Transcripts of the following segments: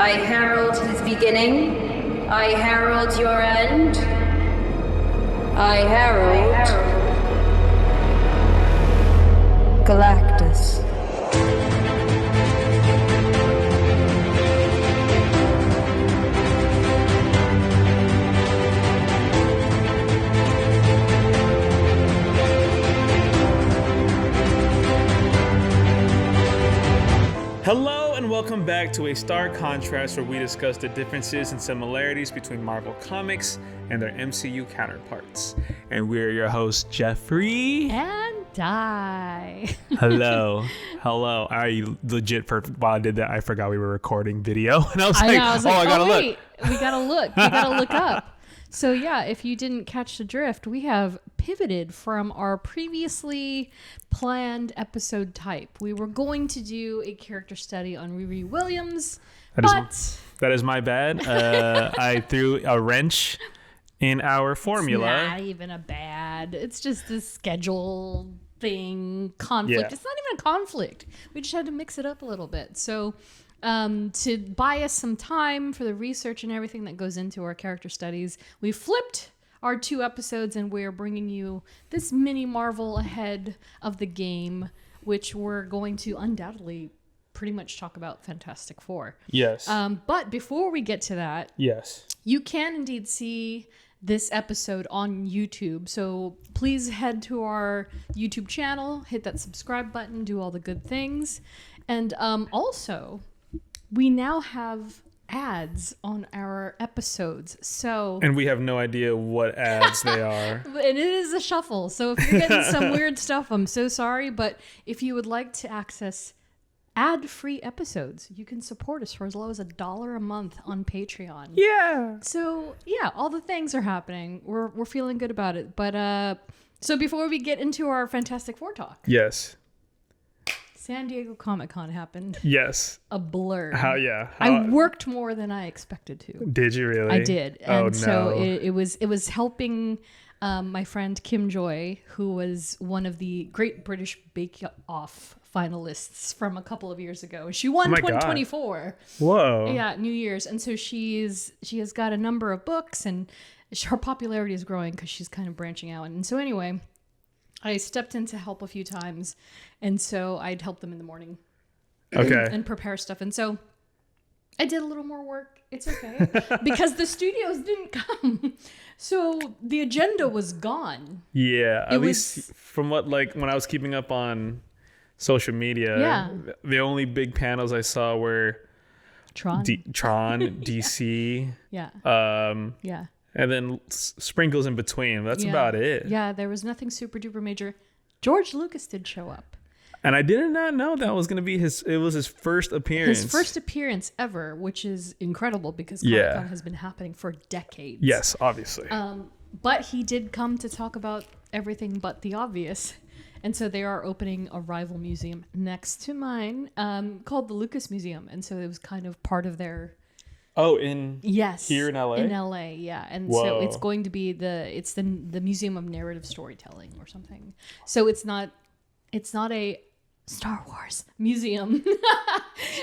I herald his beginning. I herald your end. I herald Galactus. Hello and welcome back to A Stark Contrast, where we discuss the differences and similarities between Marvel Comics and their MCU counterparts. And we're your hosts, Geoffrey and Dai. Hello. I legit, while I did that, I forgot we were recording video. And I was like, I gotta look. We gotta look. We gotta look up. So yeah, if you didn't catch the drift, we have pivoted from our previously planned episode type. We were going to do a character study on Riri Williams, that is my bad. I threw a wrench in our formula. It's not even a bad. It's just a schedule thing, conflict. Yeah. It's not even a conflict. We just had to mix it up a little bit. So to buy us some time for the research and everything that goes into our character studies, we flipped our 2 episodes and we're bringing you this mini Marvel ahead of the game, which we're going to undoubtedly pretty much talk about Fantastic Four. Yes. But before we get to that, yes, you can indeed see this episode on YouTube. So please head to our YouTube channel, hit that subscribe button, do all the good things. And also, we now have ads on our episodes. And we have no idea what ads they are. And it is a shuffle. So if you're getting some weird stuff, I'm so sorry. But if you would like to access ad-free episodes, you can support us for as low as $1 a month on Patreon. Yeah. So yeah, all the things are happening. We're feeling good about it. But so before we get into our Fantastic Four talk. Yes. San Diego Comic-Con happened. Yes. A blur. I worked more than I expected to. Did you really? I did. And so no. it was helping my friend Kim Joy, who was one of the Great British Bake Off finalists from a couple of years ago. She won 2024. Whoa. Yeah, New Year's. And so she has got a number of books, and her popularity is growing because she's kind of branching out. And so anyway, I stepped in to help a few times, and so I'd help them in the morning. Okay. And prepare stuff. And so I did a little more work. It's okay. Because the studios didn't come. So the agenda was gone. Yeah. At least from what, when I was keeping up on social media, the only big panels I saw were Tron, DC. Yeah. And then sprinkles in between. That's about it. Yeah, there was nothing super duper major. George Lucas did show up. And I did not know that was going to be his first appearance. His first appearance ever, which is incredible because Comic-Con has been happening for decades. Yes, obviously. But he did come to talk about everything but the obvious. And so they are opening a rival museum next to mine called the Lucas Museum. And so it was kind of part of their... Oh, here in LA? In LA, yeah. And Whoa. So it's going to be the Museum of Narrative Storytelling or something. So it's not a Star Wars museum,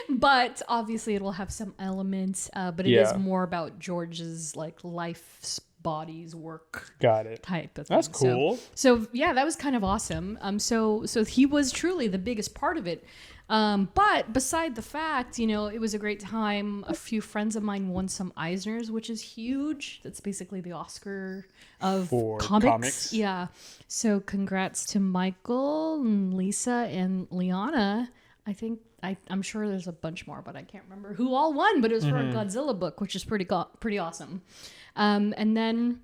but obviously it will have some elements, but it is more about George's life's body's work. Got it. Type of thing. That's cool. So yeah, that was kind of awesome. So he was truly the biggest part of it. But beside the fact, it was a great time. A few friends of mine won some Eisners, which is huge. That's basically the Oscar of comics. Yeah. So congrats to Michael and Lisa and Liana. I'm sure there's a bunch more, but I can't remember who all won, but it was for a Godzilla book, which is pretty awesome. And then,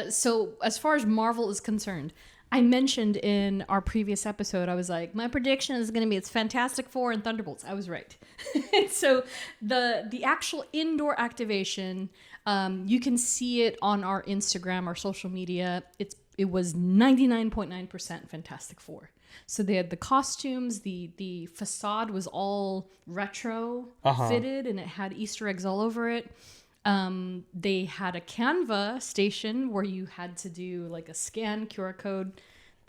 so as far as Marvel is concerned, I mentioned in our previous episode, I was like, my prediction is going to be it's Fantastic Four and Thunderbolts. I was right. So the actual indoor activation, you can see it on our Instagram, our social media. It was 99.9% Fantastic Four. So they had the costumes, the facade was all retro fitted, and it had Easter eggs all over it. They had a Canva station where you had to do a scan QR code.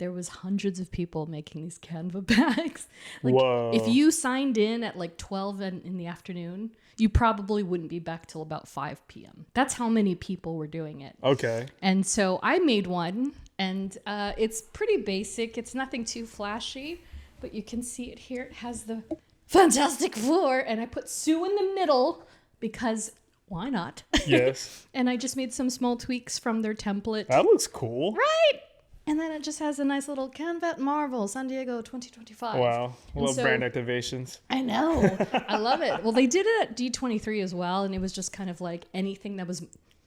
there was hundreds of people making these Canva bags. Like, Whoa. if you signed in at like 12 in the afternoon, you probably wouldn't be back till about 5 p.m. That's how many people were doing it. Okay. And so I made one, and it's pretty basic. It's nothing too flashy, but you can see it here. It has the Fantastic Four, and I put Sue in the middle because why not? Yes. And I just made some small tweaks from their template. That looks cool. Right. And then it just has a nice little Canva Marvel San Diego 2025. Wow. And Love so- brand activations. I know. I love it. Well, they did it at D23 as well, and it was just kind of like anything that was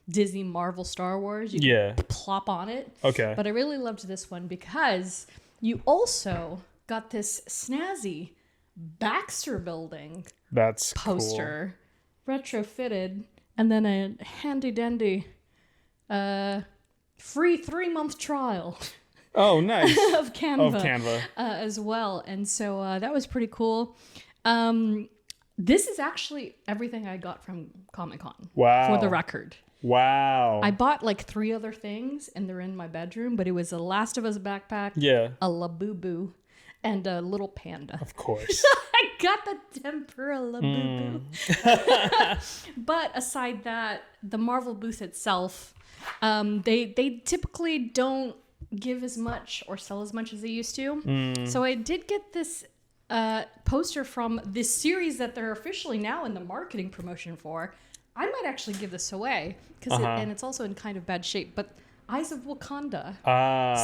Disney, Marvel, Star Wars, you could plop on it. Okay. But I really loved this one because you also got this snazzy Baxter Building That's poster, retrofitted, and then a handy dandy free 3-month trial cool. Oh, nice. of Canva, Of Canva. as well. And so that was pretty cool. This is actually everything I got from Comic-Con. Wow. For the record. Wow. I bought like 3 other things and they're in my bedroom, but it was a Last of Us backpack, Yeah. a Labubu, and a little panda. Of course. I got the tempura Labubu. But aside that, the Marvel booth itself, they typically don't give as much or sell as much as they used to. So I did get this poster from this series that they're officially now in the marketing promotion for. I might actually give this away because and it's also in kind of bad shape. But Eyes of Wakanda,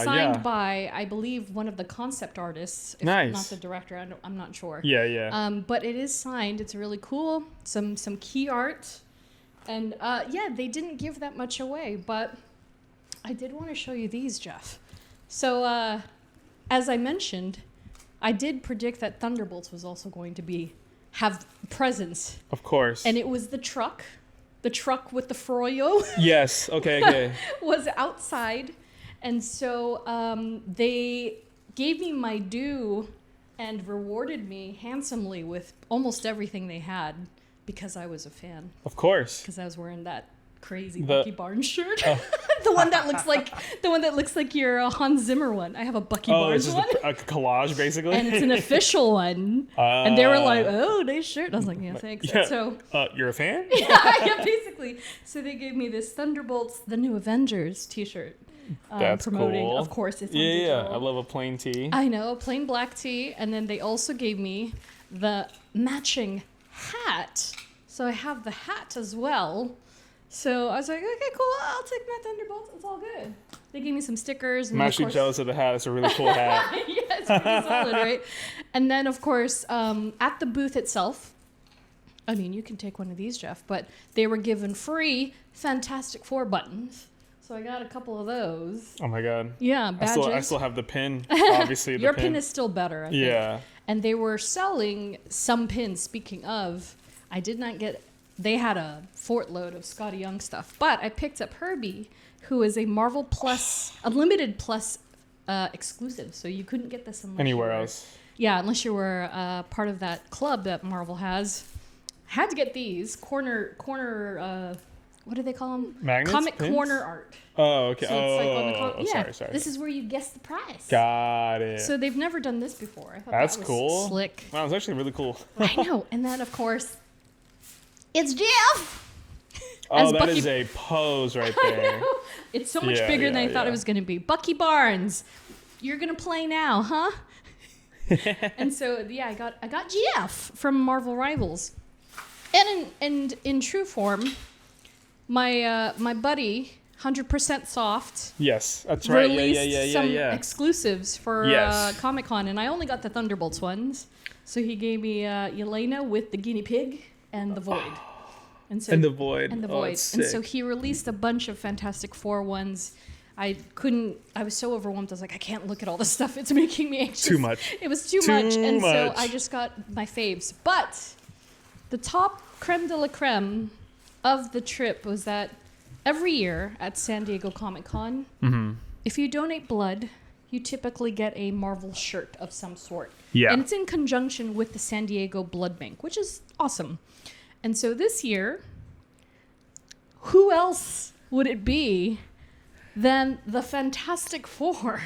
signed by, I believe, one of the concept artists, if Nice. not the director. I'm not sure. Yeah. But it is signed. It's really cool. Some key art, and they didn't give that much away. But I did want to show you these, Jeff. So as I mentioned, I did predict that Thunderbolts was also going to have presence, Of course. and it was the truck with the Froyo. Yes. Okay. Was outside, and so they gave me my due and rewarded me handsomely with almost everything they had because I was a fan, Of course. because I was wearing that crazy The- Bucky Barnes shirt. the one that looks like your Hans Zimmer one. I have a Bucky Oh, it's Barnes just one. a collage, basically. And it's an official one. And they were like, "Oh, nice shirt." I was like, "Yeah, thanks." Yeah. And so You're a fan? yeah, basically. So they gave me this Thunderbolts, the New Avengers T-shirt. That's promoting. cool. Of course, it's on Yeah. digital. I love a plain tee. I know, plain black tee, and then they also gave me the matching hat. So I have the hat as well. So I was like, okay, cool. I'll take my Thunderbolts. It's all good. They gave me some stickers. And I'm then, actually of course, jealous of the hat. It's a really cool hat. yeah, it's pretty solid, right? And then, of course, at the booth itself, I mean, you can take one of these, Jeff, but they were given free Fantastic Four buttons. So I got a couple of those. Oh my god. Yeah, badges. I still have the pin. Obviously, Your pin is still better, I think. Yeah. And they were selling some pins. Speaking of, I did not get... They had a fort load of Scotty Young stuff. But I picked up Herbie, who is a Marvel Plus, Unlimited Plus exclusive. So you couldn't get this unless Anywhere you were, else. Yeah, unless you were part of that club that Marvel has. Had to get these. Corner what do they call them? Magnets? Comic Pins? corner art. Oh, okay. So it's like on the yeah, sorry. this is where you guess the price. Got it. So they've never done this before. I thought That's that was cool. slick. Wow, it's actually really cool. I know. And then, of course, it's Jeff. Oh, As that Bucky- is a pose right there. It's so much Yeah, bigger than I yeah, thought yeah. it was going to be. Bucky Barnes, you're going to play now, huh? And so, yeah, I got Jeff from Marvel Rivals. And in true form, my buddy, 100% Soft, Yes, that's right. released some Yeah. exclusives for Yes. Comic-Con, and I only got the Thunderbolts ones. So he gave me Yelena with the guinea pig and the Void. And so And the Void. And the Oh, Void. it's And so sick. he released a bunch of Fantastic Four ones. I was so overwhelmed. I was like, I can't look at all this stuff. It's making me anxious. Too much. It was too Too much. And so much. I just got my faves. But the top creme de la creme of the trip was that every year at San Diego Comic-Con, if you donate blood, you typically get a Marvel shirt of some sort. Yeah. And it's in conjunction with the San Diego Blood Bank, which is awesome. And so this year, who else would it be than the Fantastic Four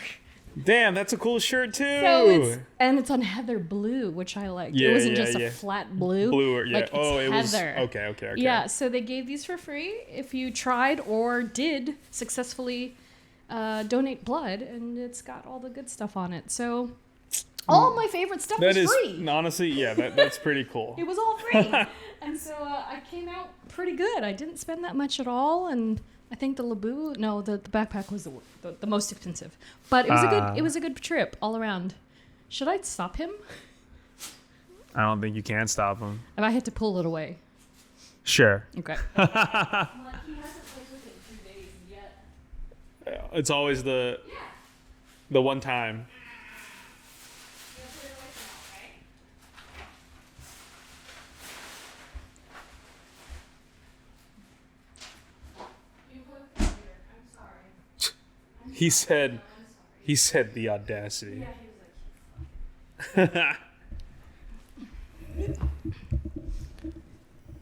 Damn, that's a cool shirt too. So it's on heather blue, which I liked. Yeah, it wasn't yeah, just yeah. a flat blue. Blue, yeah. Like, Oh, it was heather. okay. Yeah, so they gave these for free if you tried or did successfully donate blood, and it's got all the good stuff on it. So all my favorite stuff was free. Honestly, yeah, that's pretty cool. It was all free. And so I came out pretty good. I didn't spend that much at all, and I think the backpack was the most expensive. But it was a good trip all around. Should I stop him? I don't think you can stop him. If I had to pull it away. Sure. Okay. He hasn't played with it in 2 days yet. It's always the one time. He said the audacity.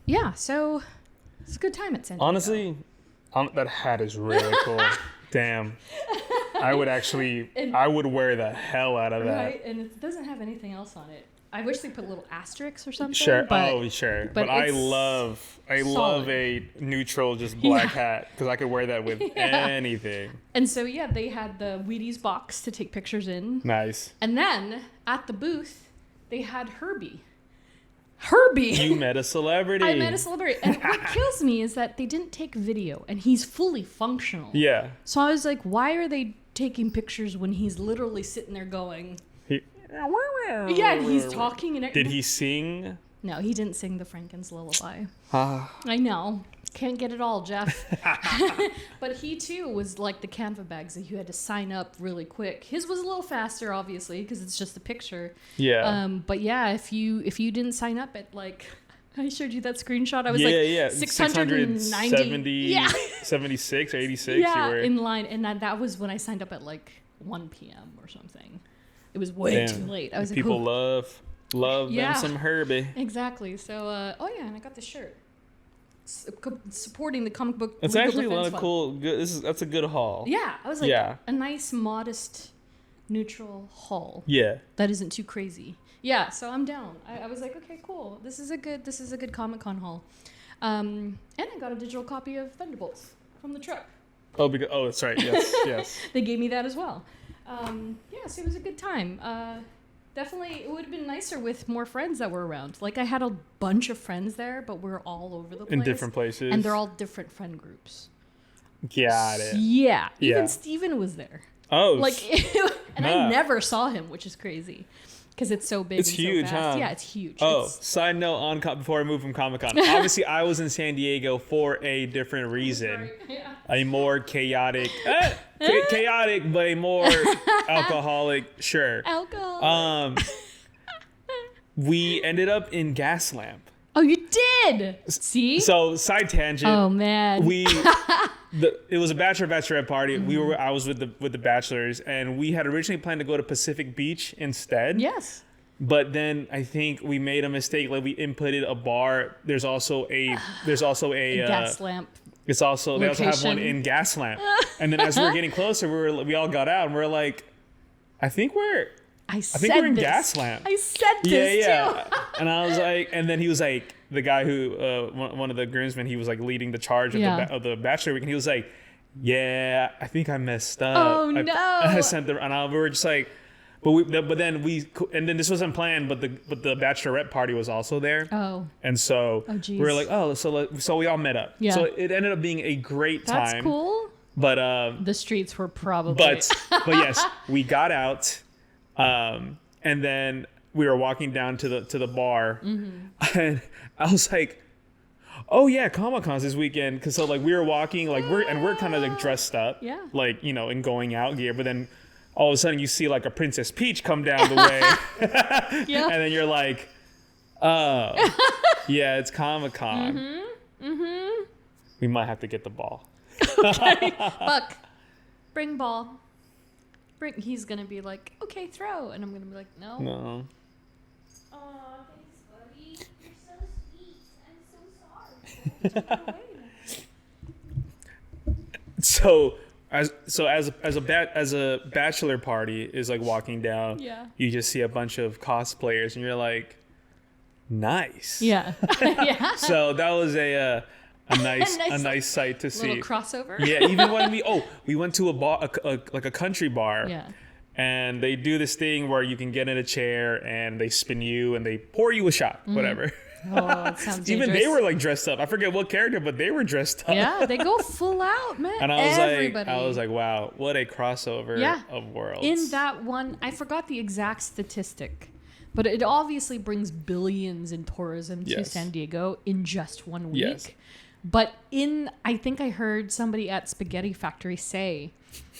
Yeah, so it's a good time at San Diego. Honestly, that hat is really cool. Damn. I would wear the hell out of that. Right, and it doesn't have anything else on it. I wish they put little asterisks or something. Sure. But, Sure. but I it's love solid. a neutral, just black hat because I could wear that with anything. And so yeah, they had the Wheaties box to take pictures in. Nice. And then at the booth, they had Herbie. You met a celebrity. I met a celebrity. And what kills me is that they didn't take video, and he's fully functional. Yeah. So I was like, why are they taking pictures when he's literally sitting there going? Yeah, and he's talking and Did he sing? No, he didn't sing the Franken's lullaby. I know. Can't get it all, Jeff. But he too was like the Canva bags that you had to sign up really quick. His was a little faster, obviously, because it's just a picture. Yeah. But yeah, if you didn't sign up at like, I showed you that screenshot. I was 690. 76 or 86. Yeah, you were in line, and that was when I signed up at like 1 p.m. or something. It was way too late. I was like, people love them some Herbie. Exactly. So, and I got the shirt. Supporting the comic book. It's legal actually a lot defense of fund. cool. That's a good haul. Yeah, I was like, a nice, modest, neutral haul. Yeah. That isn't too crazy. Yeah, so I'm down. I was like, okay, cool. This is a good Comic-Con haul. And I got a digital copy of Thunderbolts from the truck. Oh, that's right. Yes, yes. They gave me that as well. So it was a good time. Definitely, it would have been nicer with more friends that were around. Like, I had a bunch of friends there, but we're all over the place. In different places. And they're all different friend groups. Got it. Yeah. Even Steven was there. Oh. Like, and I never saw him, which is crazy. Because it's so big. It's and huge, so fast. huh? Yeah, it's huge. Oh, side note before I move from Comic-Con. Obviously, I was in San Diego for a different reason. Yeah. A more chaotic, chaotic, but a more alcoholic, sure. Alcohol. We ended up in Gaslamp. Oh, you did? See? So, side tangent. Oh, man. It was a bachelorette party. I was with the bachelors, and we had originally planned to go to Pacific Beach instead. Yes. But then I think we made a mistake. Like, we inputted a bar. There's also a gas lamp. They also have one Location. in Gaslamp. And then as we were getting closer, we all got out and we're like, I think we're in Gaslamp. I said this too. And I was like, and then he was like, the guy who one of the groomsmen, he was like leading the charge of the bachelor week, and he was like, yeah, I think I messed up. Oh, no. I sent we were just like, and then this wasn't planned, but the bachelorette party was also there. Oh. And so we were like, so we all met up. Yeah. So it ended up being a great time. That's cool. But the streets were probably. But yes, we got out, and then we were walking down to the bar, and I was like, oh yeah, Comic-Con's this weekend. Cause so like we were walking, like we're kind of like dressed up, like, you know, in going out gear, but then all of a sudden you see like a Princess Peach come down the way. And then you're like, oh, yeah, it's Comic-Con. We might have to get the ball. Okay. Buck, bring ball. He's going to be like, okay, throw. And I'm going to be like, no. No. Aw, thanks, buddy. You're so sweet. I'm so sorry. So as a bachelor party is like walking down. Yeah. You just see a bunch of cosplayers, and you're like, nice. Yeah. Yeah. So that was a nice sight to see. Little crossover. Yeah. Even when we went to a bar, like a country bar. Yeah. And they do this thing where you can get in a chair and they spin you and they pour you a shot, whatever. Oh, it sounds Even dangerous. they were like dressed up. I forget what character, but they were dressed up. Yeah, they go full out, man. And Everybody. I was like, wow, what a crossover of worlds. In that one, I forgot the exact statistic, but it obviously brings billions in tourism to San Diego in just 1 week. Yes. But I think I heard somebody at Spaghetti Factory say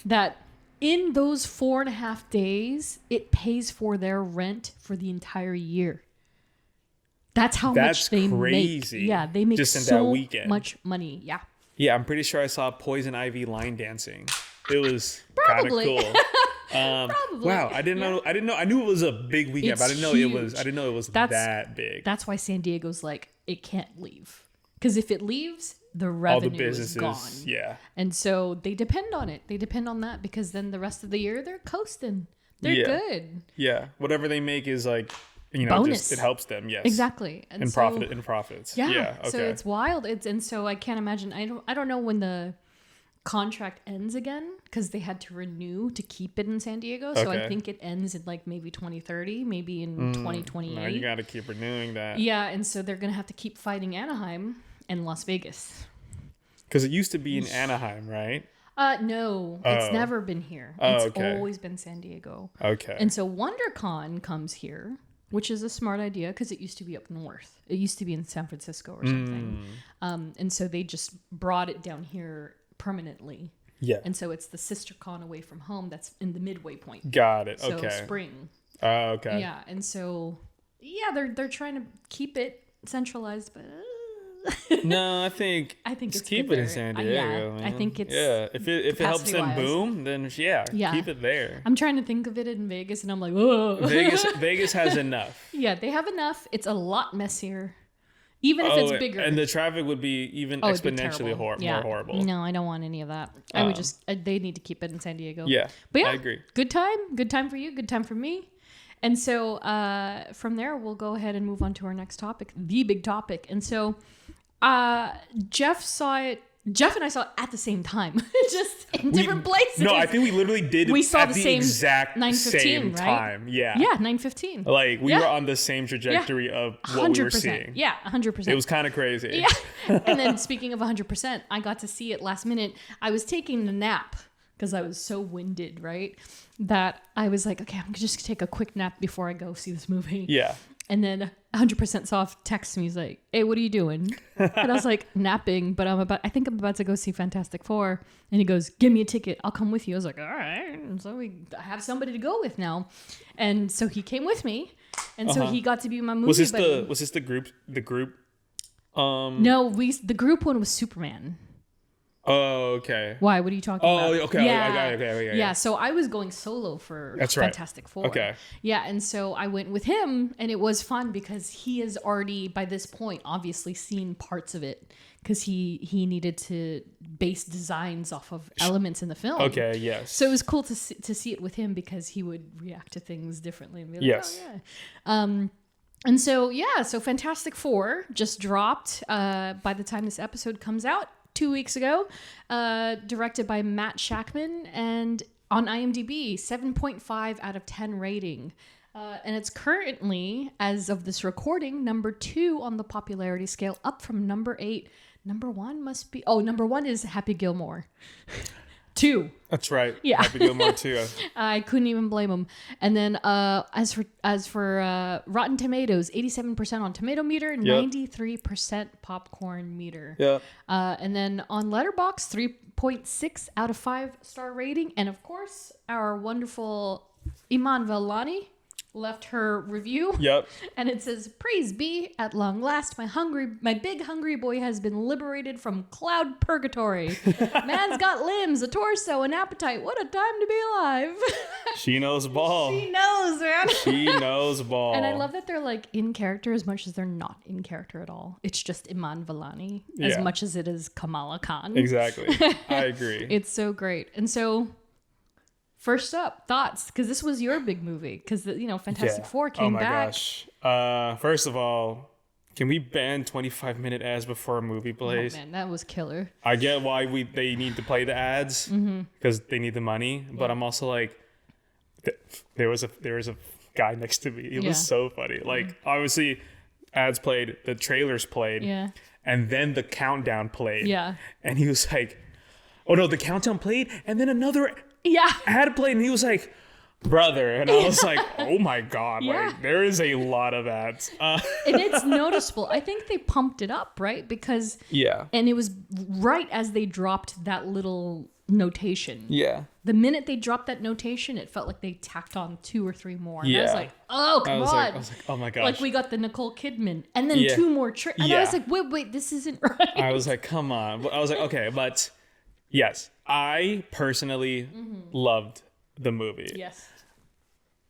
that in those 4.5 days, it pays for their rent for the entire year. That's how much they crazy. make. Yeah, they make just in so that weekend. much money. Yeah. Yeah, I'm pretty sure I saw Poison Ivy line dancing. It was kind of cool. Probably. Wow, I didn't know. I knew it was a big weekend, It's but I didn't know it was that big. That's why San Diego's like, it can't leave. Because if it leaves, the revenue All the businesses, is gone. yeah. And so they depend on it. They depend on that because then the rest of the year they're coasting. They're good. Yeah, whatever they make is like, bonus. just it helps them. Yes, Exactly. And profits. Yeah. Okay. So it's wild. And so I can't imagine. I don't know when the contract ends again because they had to renew to keep it in San Diego. So I think it ends in like maybe 2030, maybe in 2028. No, you got to keep renewing that. Yeah, and so they're gonna have to keep fighting Anaheim and Las Vegas. Because it used to be in Anaheim, right? No, it's never been here. It's always been San Diego. Okay. And so WonderCon comes here, which is a smart idea because it used to be up north. It used to be in San Francisco or something. And so they just brought it down here permanently. Yeah. And so it's the sister con away from home that's in the midway point. Got it. So Okay. spring. Okay. Yeah, and so they're trying to keep it centralized, but No, I think it's just keep good it in there. San Yeah, Diego. I think it's if it helps them capacity-wise. boom, then keep it there. I'm trying to think of it in Vegas, and I'm like, whoa. Vegas has enough. Yeah, they have enough. It's a lot messier, even if it's bigger. And the traffic would be even It'd be exponentially terrible. more horrible. No, I don't want any of that. I would just they need to keep it in San Diego. Yeah, but yeah, I agree. Good time for you. Good time for me. And so from there, we'll go ahead and move on to our next topic, the big topic. And so Jeff saw it. Jeff and I saw it at the same time, just in different places. No, I think we literally did. We saw at the the same exact 9:15, same right? time. Yeah. Yeah, 9:15. Like we were on the same trajectory of what we were seeing. Yeah, 100%. It was kind of crazy. Yeah. And then speaking of 100%, I got to see it last minute. I was taking a nap because I was so winded, right? That I was like, okay, I'm just gonna take a quick nap before I go see this movie. Yeah. And then 100% Soft texts me. He's like, hey, what are you doing? And I was like, napping, but I think I'm about to go see Fantastic Four. And he goes, give me a ticket. I'll come with you. I was like, all right. And so I have somebody to go with now. And so he came with me. And so he got to be my movie buddy. Was this the group? No, the group one was Superman. Oh, okay. Why? What are you talking about? Oh, okay. Okay. Yeah, so I was going solo for Fantastic Four. Okay. Yeah, and so I went with him, and it was fun because he has already, by this point, obviously seen parts of it because he needed to base designs off of elements in the film. Okay, yes. So it was cool to see it with him because he would react to things differently. And be like, yes. Oh, yeah. And so, so Fantastic Four just dropped by the time this episode comes out. 2 weeks ago, directed by Matt Shackman, and on IMDb, 7.5 out of 10 rating. And it's currently, as of this recording, number 2 on the popularity scale, up from number 8. Number 1 number 1 is Happy Gilmore. 2. That's right. Yeah. Happy Gilmore 2. I couldn't even blame him. And then as for Rotten Tomatoes, 87% on Tomato Meter, 93% Popcorn Meter. Yeah. And then on Letterboxd, 3.6 out of 5 star rating. And of course, our wonderful Iman Vellani. left her review. Yep. And it says, "Praise be, at long last, my big hungry boy has been liberated from cloud purgatory. Man's got limbs, a torso, an appetite. What a time to be alive." She knows ball. She knows, man. She knows ball. And I love that they're like in character as much as they're not in character at all. It's just Iman Vellani as much as it is Kamala Khan. Exactly. I agree. It's so great. And so, first up, thoughts, because this was your big movie, because Fantastic Four came back. Oh my gosh. First of all, can we ban 25-minute ads before a movie plays? Oh man, that was killer. I get why they need to play the ads because they need the money, but I'm also like, there was a guy next to me. It was so funny. Like obviously, ads played, the trailers played, and then the countdown played. Yeah, and he was like, "Oh no, the countdown played, and then another." Ad played, and he was like, "Brother," and I was like, "Oh my god!" Like there is a lot of ads, and it's noticeable. I think they pumped it up, right? Because and it was right as they dropped that little notation. The minute they dropped that notation, it felt like they tacked on 2 or 3 more. And I was like, "Oh come on!" I was like, "Oh my gosh!" Like we got the Nicole Kidman, and then 2 more tricks. And I was like, "Wait, this isn't right." I was like, "Come on!" But I was like, "Okay," but yes, I personally loved the movie. Yes.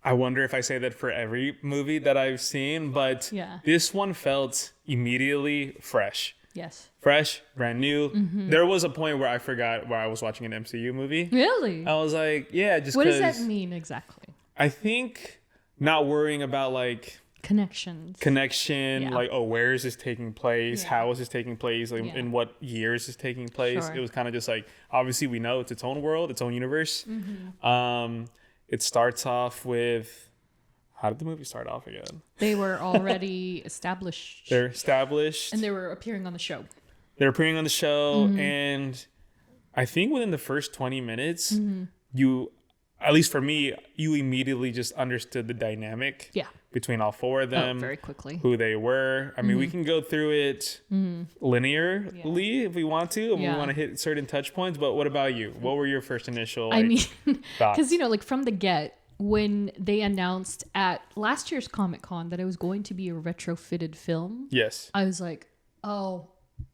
I wonder if I say that for every movie that I've seen, but this one felt immediately fresh. Yes. Fresh, brand new. There was a point where I forgot where I was watching an MCU movie. Really? I was like, yeah, just what does that mean exactly? I think not worrying about like connection, like, oh, where is this taking place? How is this taking place? Like in what years is this taking place? It was kind of just like, obviously we know it's its own world, its own universe. It starts off with, how did the movie start off again? They were already established. They're established. And they were appearing on the show. They're appearing on the show. And I think within the first 20 minutes, you, at least for me, you immediately just understood the dynamic between all 4 of them. Very quickly. Who they were. I mean, we can go through it linearly if we want to. If we want to hit certain touch points. But what about you? What were your first initial thoughts? Because, like from the get, when they announced at last year's Comic-Con that it was going to be a retrofitted film. Yes. I was like, oh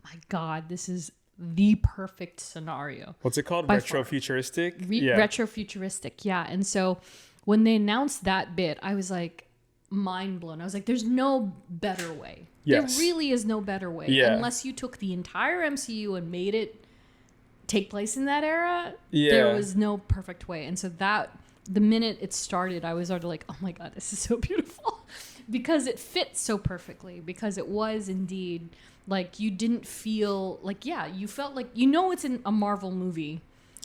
my God, this is the perfect scenario. What's it called? Retrofuturistic? Retrofuturistic, yeah. And so when they announced that bit, I was like mind blown. I was like, there's no better way. Yes. There really is no better way. Unless you took the entire MCU and made it take place in that era, there was no perfect way. And so that, the minute it started, I was already like, oh my God, this is so beautiful. Because it fits so perfectly. Because it was indeed, like, you didn't feel like, you felt like, it's in a Marvel movie.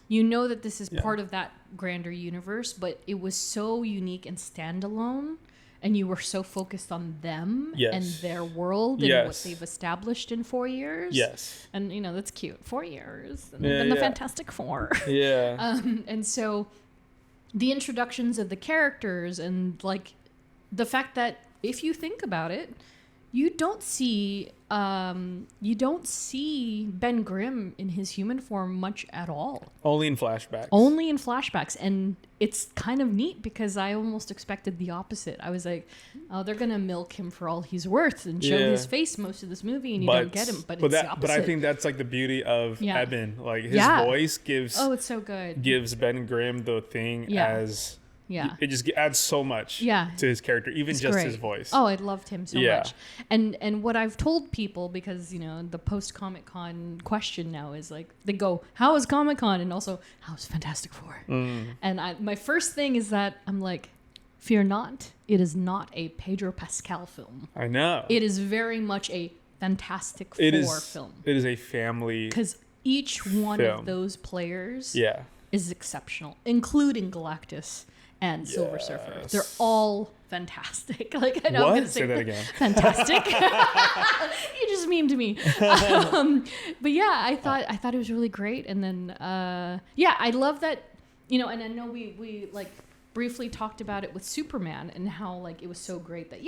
You know that this is part of that grander universe, but it was so unique and standalone. And you were so focused on them and their world and what they've established in 4 years. Yes. And, that's cute. 4 years. And then the Fantastic Four. Yeah. And so the introductions of the characters and, like, the fact that if you think about it, you don't see Ben Grimm in his human form much at all. Only in flashbacks. And it's kind of neat because I almost expected the opposite. I was like, oh, they're gonna milk him for all he's worth and show his face most of this movie, and you don't get him. But it's the opposite. But I think that's like the beauty of Eben. Like his voice gives. Oh, it's so good. Gives Ben Grimm the thing as. Yeah. It just adds so much to his character, even just his voice. Oh, I loved him so much. And what I've told people, because, the post-Comic-Con question now is like, they go, how was Comic-Con? And also, how was Fantastic Four? And my first thing is that I'm like, fear not, it is not a Pedro Pascal film. I know. It is very much a Fantastic Four film. It is a family because each one of those players is exceptional, including Galactus and Silver Surfer. They're all fantastic. Like, I know I'm going to say that again. Fantastic. You just memed me. But I thought it was really great. And then I love that, and I know we like briefly talked about it with Superman and how, like, it was so great that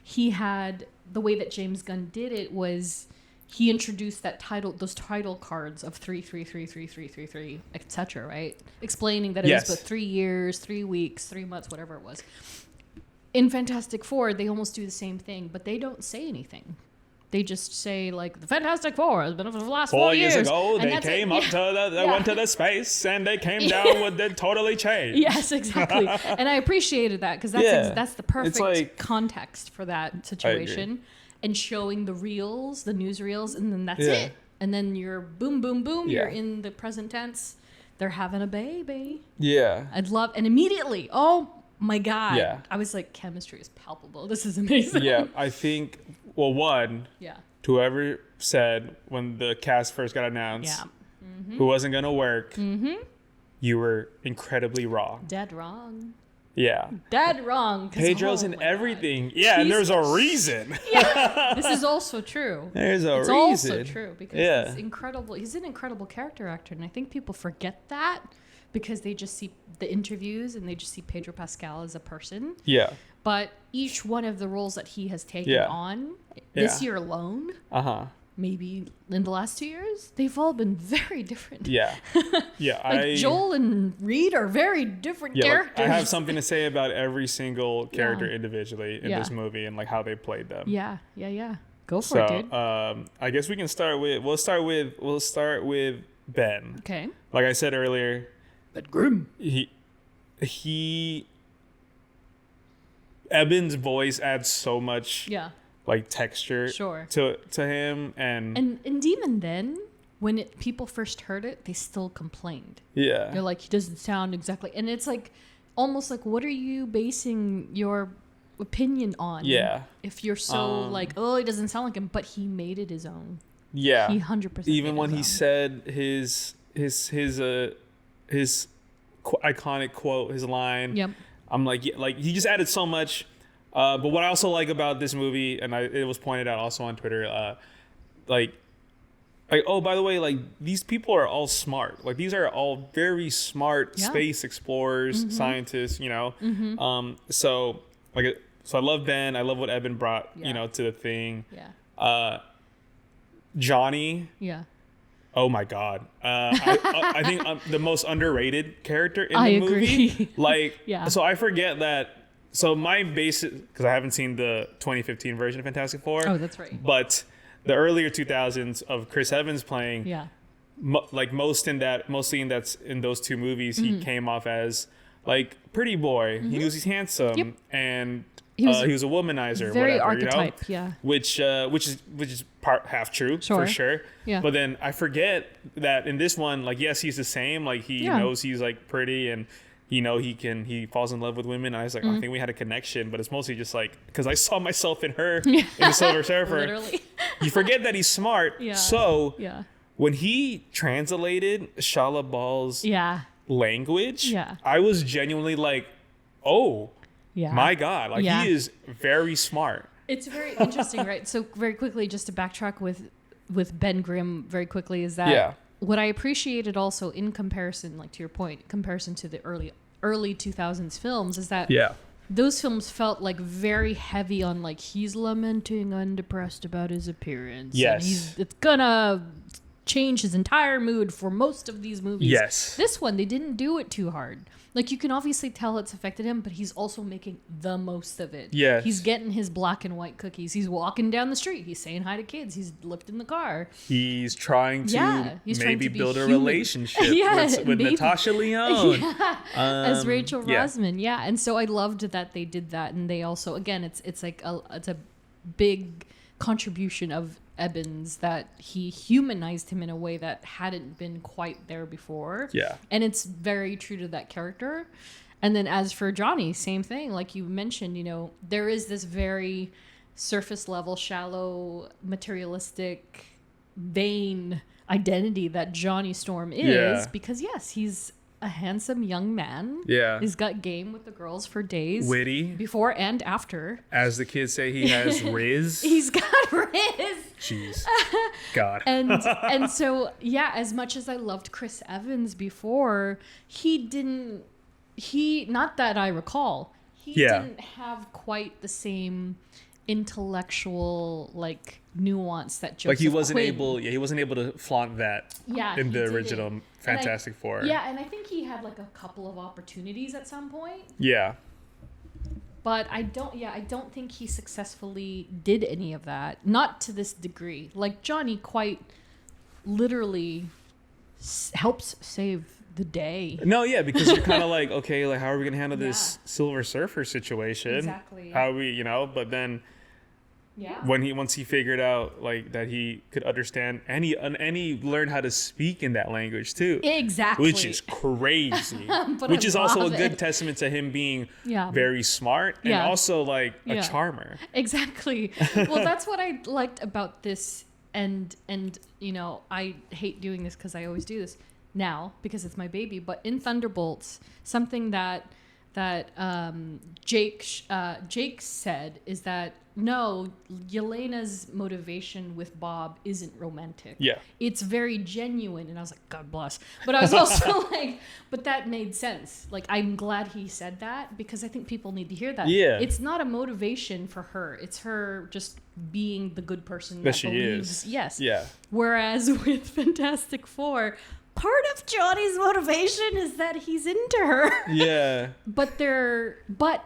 he had, the way that James Gunn did it was he introduced those title cards of 3, etc., right? Explaining that it was but 3 years, 3 weeks, 3 months, whatever it was. in Fantastic Four, they almost do the same thing, but they don't say anything. They just say, like, the Fantastic Four has been for the last 4 years. 4 years ago, and they came up to the, they went to the space, and they came down with it totally changed. Yes, exactly. And I appreciated that, because that's the perfect like, context for that situation. And showing the reels, the newsreels, and then that's it. And then you're boom, boom, boom. You're in the present tense. They're having a baby. Yeah. And immediately, oh my God. Yeah. I was like, chemistry is palpable. This is amazing. Yeah, I think, well, one, to whoever said when the cast first got announced, who wasn't going to work, you were incredibly wrong. Dead wrong. Yeah. Dead wrong. Pedro's in everything. God. Yeah, and there's a reason. Yeah, this is also true. There's a reason. It's also true because he's incredible. He's an incredible character actor, and I think people forget that because they just see the interviews and they just see Pedro Pascal as a person. Yeah. But each one of the roles that he has taken on this year alone, maybe in the last 2 years, they've all been very different. Yeah. Yeah. Like Joel and Reed are very different characters. Like I have something to say about every single character individually in this movie and like how they played them. Yeah. Go for it, dude. I guess we can start with we'll start with Ben. Okay. Like I said earlier, Ben Grimm. He Eben's voice adds so much like texture to him and even then when people first heard it they still complained. They're like, he doesn't sound exactly, and it's like almost like, what are you basing your opinion on if you're so like, oh, he doesn't sound like him, but he made it his own. He 100% even when he said his iconic quote, his line, I'm like he just added so much. But what I also like about this movie, and it was pointed out also on Twitter, like, oh, by the way, like, these people are all smart. Like, these are all very smart space explorers, scientists, you know. So I love Ben. I love what Eben brought, you know, to the thing. Johnny. Oh my God. I think the most underrated character in the movie. Agree. Like, so I forget that. So my basic, because I haven't seen the 2015 version of Fantastic Four. Oh, that's right. But the earlier 2000s of Chris Evans playing, mostly in those two movies, he came off as like pretty boy. He was handsome and he was a womanizer, very whatever, archetype, you know? Which is part half true for sure. But then I forget that in this one, like, yes, he's the same. Like he knows he's like pretty and. You know, he falls in love with women. And I was like, I think we had a connection, but it's mostly just like, because I saw myself in her in the Silver Surfer. Literally. You forget that he's smart. So when he translated Shala Ball's language, I was genuinely like, oh, my God. Like, he is very smart. It's very interesting, right? So very quickly, just to backtrack with Ben Grimm very quickly, is that what I appreciated also in comparison, like to your point, comparison to the early 2000s films, is that those films felt like very heavy on like, he's lamenting and depressed about his appearance. Yes. And it's gonna change his entire mood for most of these movies. Yes. This one, they didn't do it too hard. Like, you can obviously tell it's affected him, but he's also making the most of it. Yes. He's getting his black and white cookies. He's walking down the street. He's saying hi to kids. He's lifting the car. He's trying to maybe build a relationship with Natasha Lyonne. As Rachel Rosman. Yeah. And so I loved that they did that. And they also, again, it's like it's a big contribution of Eben's that he humanized him in a way that hadn't been quite there before. And it's very true to that character. And then as for Johnny, same thing. Like you mentioned, you know, there is this very surface level, shallow, materialistic, vain identity that Johnny Storm is because yes, he's a handsome young man. He's got game with the girls for days. Witty. Before and after. As the kids say, he has riz. He's got riz. Jeez. God. And so, as much as I loved Chris Evans before, not that I recall, he didn't have quite the same intellectual like nuance that Joseph like he wasn't Quinn. he wasn't able to flaunt that in the original Fantastic Four. And I think he had like a couple of opportunities at some point. But I don't think he successfully did any of that. Not to this degree. Like, Johnny quite literally helps save the day. No, yeah, because you're kind of like, okay, like, how are we going to handle this Silver Surfer situation? Exactly. How we, but then once he figured out, like, that he could understand, and he learned how to speak in that language too. Exactly. Which is crazy. Which is also a good testament to him being very smart and also, like, a charmer. Exactly. Well, that's what I liked about this. And I hate doing this because I always do this now because it's my baby. But in Thunderbolts, something that Jake said is that no, Yelena's motivation with Bob isn't romantic. Yeah, it's very genuine. And I was like, God bless. But I was also like, but that made sense. Like, I'm glad he said that because I think people need to hear that. Yeah, it's not a motivation for her. It's her just being the good person that she believes. is. Yes. Yeah. Whereas with Fantastic Four, part of Johnny's motivation is that he's into her. Yeah. But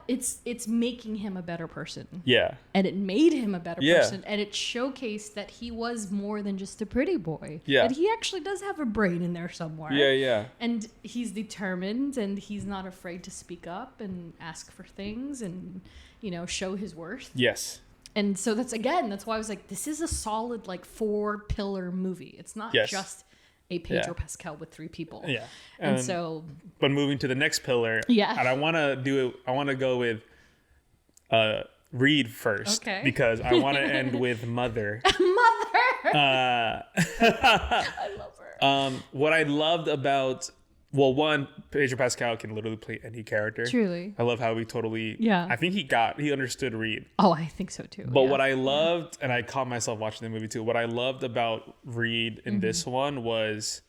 it's making him a better person. Yeah. And it made him a better person. And it showcased that he was more than just a pretty boy. Yeah. That he actually does have a brain in there somewhere. Yeah, yeah. And he's determined and he's not afraid to speak up and ask for things and, show his worth. Yes. And so that's why I was like, this is a solid, like, 4-pillar movie. It's not just a Pedro Pascal with 3 people. Yeah. And so. But moving to the next pillar. Yeah. And I want to go with Reed first. Okay. Because I want to end with Mother. Mother! I love her. What I loved about. Well, one, Pedro Pascal can literally play any character. Truly. I love how he totally. Yeah. I think he understood Reed. Oh, I think so too. But what I loved, and I caught myself watching the movie too, what I loved about Reed in this one was,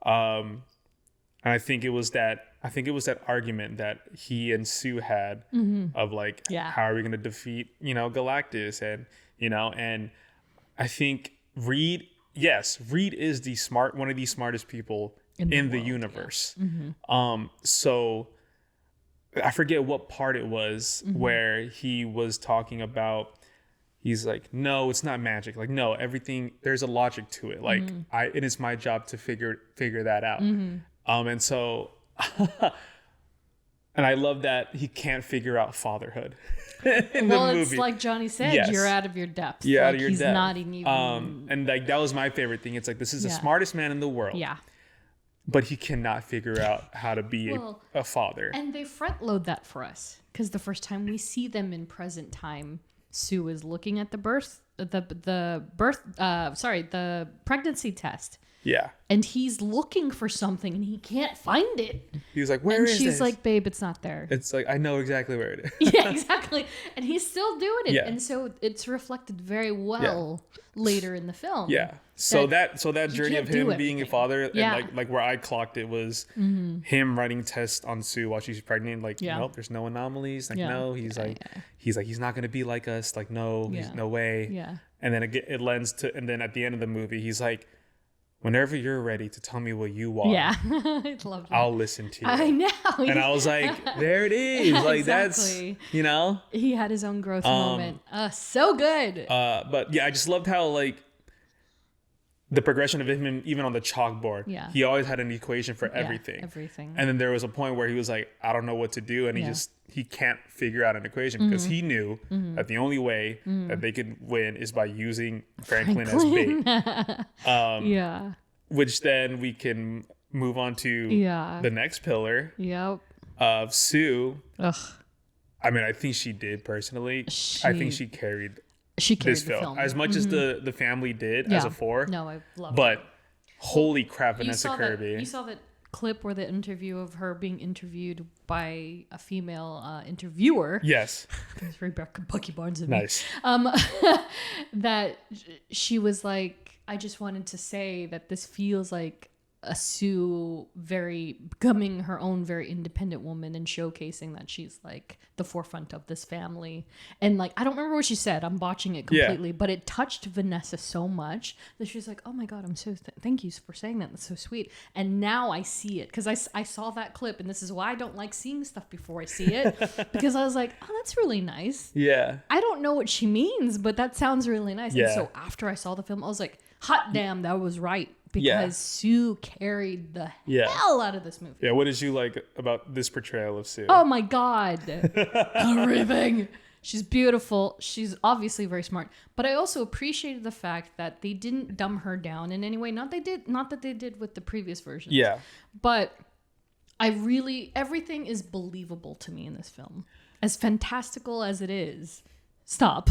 and I think it was that argument that he and Sue had of like, how are we going to defeat, Galactus and I think Reed is one of the smartest people in the universe. Yeah. So I forget what part it was where he was talking about, he's like, no, it's not magic. Like, no, everything, there's a logic to it. Like it is my job to figure that out. And so, and I love that he can't figure out fatherhood in the movie. It's like Johnny said, you're out of your depth. You're out of your he's depth. Not even. And like, that was my favorite thing. It's like, this is the smartest man in the world. Yeah. But he cannot figure out how to be a father. And they front load that for us. Because the first time we see them in present time, Sue is looking at the pregnancy test. Yeah. And he's looking for something and he can't find it. He's like, where is this? And she's like, babe, it's not there. It's like, I know exactly where it is. Yeah, exactly. And he's still doing it. Yeah. And so it's reflected very well later in the film. Yeah. So that journey of him being a father and like where I clocked it was him running tests on Sue while she's pregnant. Like, nope, there's no anomalies. Like, no, he's he's not going to be like us. Like, no, he's no way. Yeah. And then it lends to, and then at the end of the movie, he's like, whenever you're ready to tell me what you want, I love that. I'll listen to you. I know. And I was like, there it is. Like, exactly. That's, He had his own growth moment. So good. But yeah, I just loved how, like, the progression of him, even on the chalkboard, he always had an equation for everything. And then there was a point where he was like, I don't know what to do. And he can't figure out an equation because he knew that the only way that they could win is by using Franklin as bait. Which then we can move on to the next pillar of Sue. Ugh. I mean, I think she did personally. I think she carried this the film as much as the family did as a 4. No, I love it. But holy crap, Vanessa Kirby. You saw that clip or the interview of her being interviewed by a female interviewer. Yes. It's very Bucky Barnes of me. Nice. That she was like, I just wanted to say that this feels like a Sue becoming her own very independent woman and showcasing that she's like the forefront of this family. And like, I don't remember what she said. I'm botching it completely, but it touched Vanessa so much that she's like, oh my God, I'm so, thank you for saying that. That's so sweet. And now I see it because I saw that clip, and this is why I don't like seeing stuff before I see it because I was like, oh, that's really nice. Yeah. I don't know what she means, but that sounds really nice. Yeah. And so after I saw the film, I was like, hot damn, that was right. Because Sue carried the hell out of this movie. Yeah, what did you like about this portrayal of Sue? Oh my God. Everything. She's beautiful. She's obviously very smart. But I also appreciated the fact that they didn't dumb her down in any way. Not that they did with the previous version. Yeah. But everything is believable to me in this film. As fantastical as it is. Stop.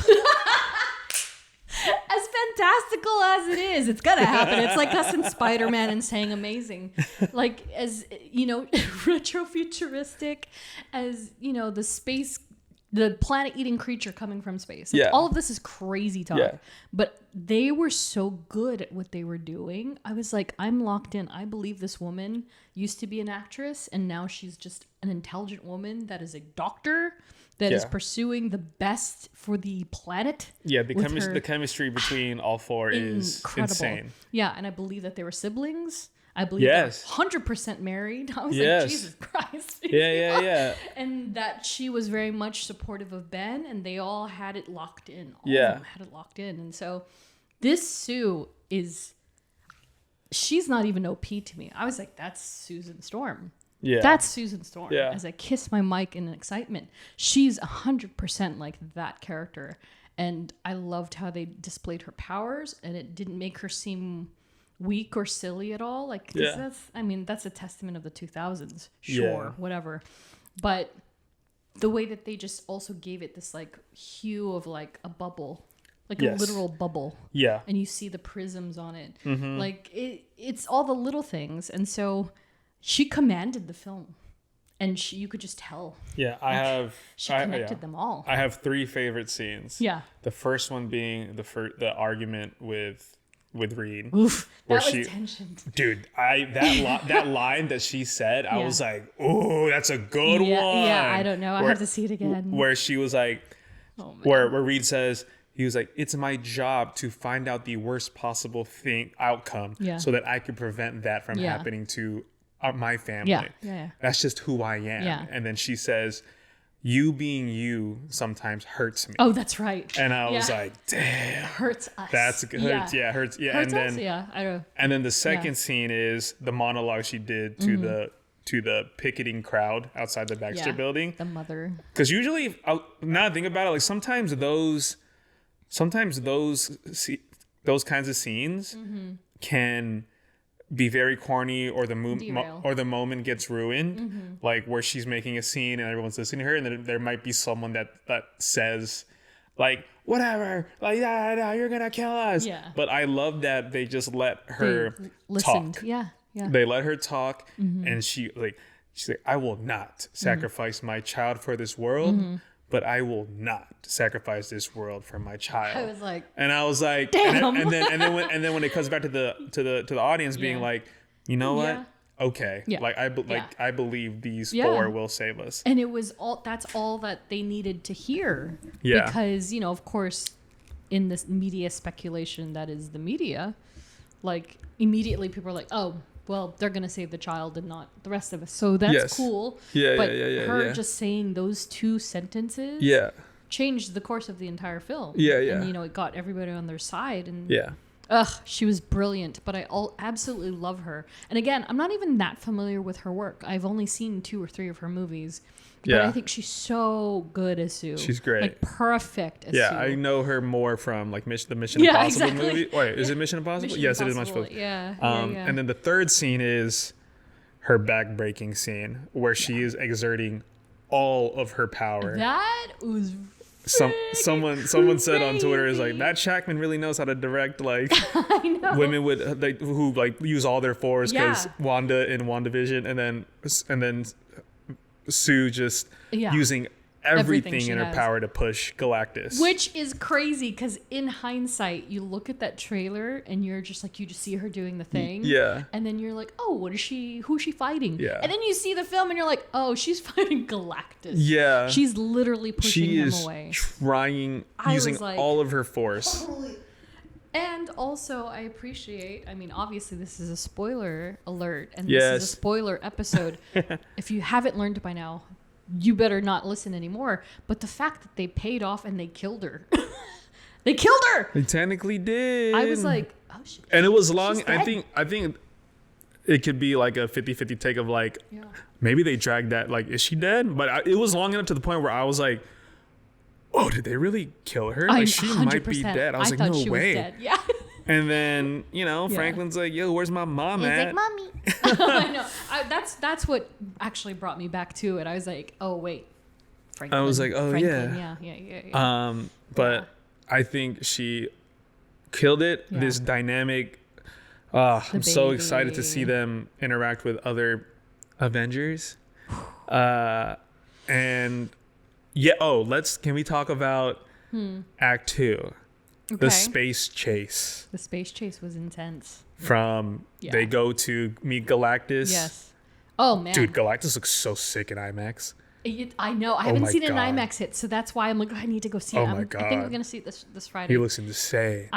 As fantastical as it is, it's gonna happen. It's like us in Spider-Man and saying amazing. Like, as, you know, retro-futuristic as, you know, the planet-eating creature coming from space. Like, all of this is crazy talk. Yeah. But they were so good at what they were doing. I was like, I'm locked in. I believe this woman used to be an actress, and now she's just an intelligent woman that is a doctor that is pursuing the best for the planet. Yeah, the chemistry between all four is insane. Yeah, and I believe that they were siblings. I believe they're 100% married. I was like, Jesus Christ. Yeah. And that she was very much supportive of Ben, and they all had it locked in. All of them had it locked in. And so this Sue she's not even OP to me. I was like, that's Susan Storm. Yeah. That's Susan Storm. Yeah. As I kiss my mic in excitement. She's 100% like that character. And I loved how they displayed her powers, and it didn't make her seem weak or silly at all. Like, that's a testament of the 2000s. Sure, whatever. But the way that they just also gave it this like hue of like a bubble. Like a literal bubble. Yeah. And you see the prisms on it. Mm-hmm. Like it's all the little things. And so she commanded the film, and you could just tell. Yeah, she connected them all. I have 3 favorite scenes. Yeah, the first one being the argument with Reed. Oof, that was tension. Dude, that line that she said, I was like, oh, that's a good one. Yeah, I don't know. I have to see it again. Where she was like, where Reed says, he was like, it's my job to find out the worst possible outcome so that I could prevent that from happening to my family. Yeah. That's just who I am. Yeah. And then she says, you being you sometimes hurts me. Oh, that's right. And I was like, damn. Hurts us. That's hurts. Yeah, hurts. Yeah. Hurts us? Yeah. I don't know. And then the second scene is the monologue she did to the picketing crowd outside the Baxter building. The mother. Because usually, now I think about it, like sometimes those kinds of scenes can be very corny, or the moment gets ruined, like where she's making a scene and everyone's listening to her, and then there might be someone that says like, whatever, like, no, you're gonna kill us. Yeah. But I love that they just let her talk. Yeah. They let her talk, and she's like, I will not sacrifice my child for this world. But I will not sacrifice this world for my child. I was like, damn. And then when it comes back to the audience being like, you know what? Okay. Yeah. I believe these 4 will save us. And that's all that they needed to hear. Yeah. Because, of course, in this media speculation that is the media, like immediately people are like, oh, well, they're going to save the child and not the rest of us. So that's cool. Yeah, but her just saying those 2 sentences changed the course of the entire film. Yeah. And, it got everybody on their side. And she was brilliant. But I absolutely love her. And again, I'm not even that familiar with her work. I've only seen 2 or 3 of her movies. But I think she's so good as Sue. She's great. Like, perfect as Sue. Yeah, I know her more from, like, the Mission Impossible movie. Wait, is it Mission Impossible? Yes, it is Mission Impossible. Yeah. And then the third scene is her back-breaking scene, where she is exerting all of her power. That was someone said on Twitter, is like, Matt Shackman really knows how to direct, like, women who like use all their force, because Wanda in WandaVision, and then Sue just using everything she in her has. power to push Galactus. Which is crazy because in hindsight, you look at that trailer and you're just like, you just see her doing the thing. Yeah. And then you're like, oh, who's she fighting? Yeah. And then you see the film and you're like, oh, she's fighting Galactus. Yeah. She's literally pushing She him is away. trying, I using was like, all of her force. And also, I appreciate, I mean, obviously, this is a spoiler alert, and Yes. this is a spoiler episode. If you haven't learned by now, you better not listen anymore. But the fact that they paid off and they killed her. They killed her! They technically did. I was like, oh, shit. and it was long. She's I dead. think it could be like a 50-50 take of like, Yeah. maybe they dragged that. Like, is she dead? But it was long enough to the point where I was like, oh, did they really kill her? Like, she might be 100%. dead. I was like, thought no she way. was dead. Yeah. And then, Yeah. Franklin's like, yo, where's my mom at? Mommy. I know. That's what actually brought me back to it. I was like, oh, wait. Franklin. I was like, oh, Franklin. Yeah. But I think she killed it. Yeah. This dynamic. I'm so baby. excited to see them interact with other Avengers. And yeah. Oh, can we talk about Act 2? Okay. The space chase The space chase was intense. from Yeah. they go to meet Galactus. Yes. Oh, man. Dude, Galactus looks so sick in IMAX. I know. I haven't my seen it in God. IMAX yet, so that's why I'm like, I need to go see Oh it. my I think God. we're gonna see it this Friday. He looks insane.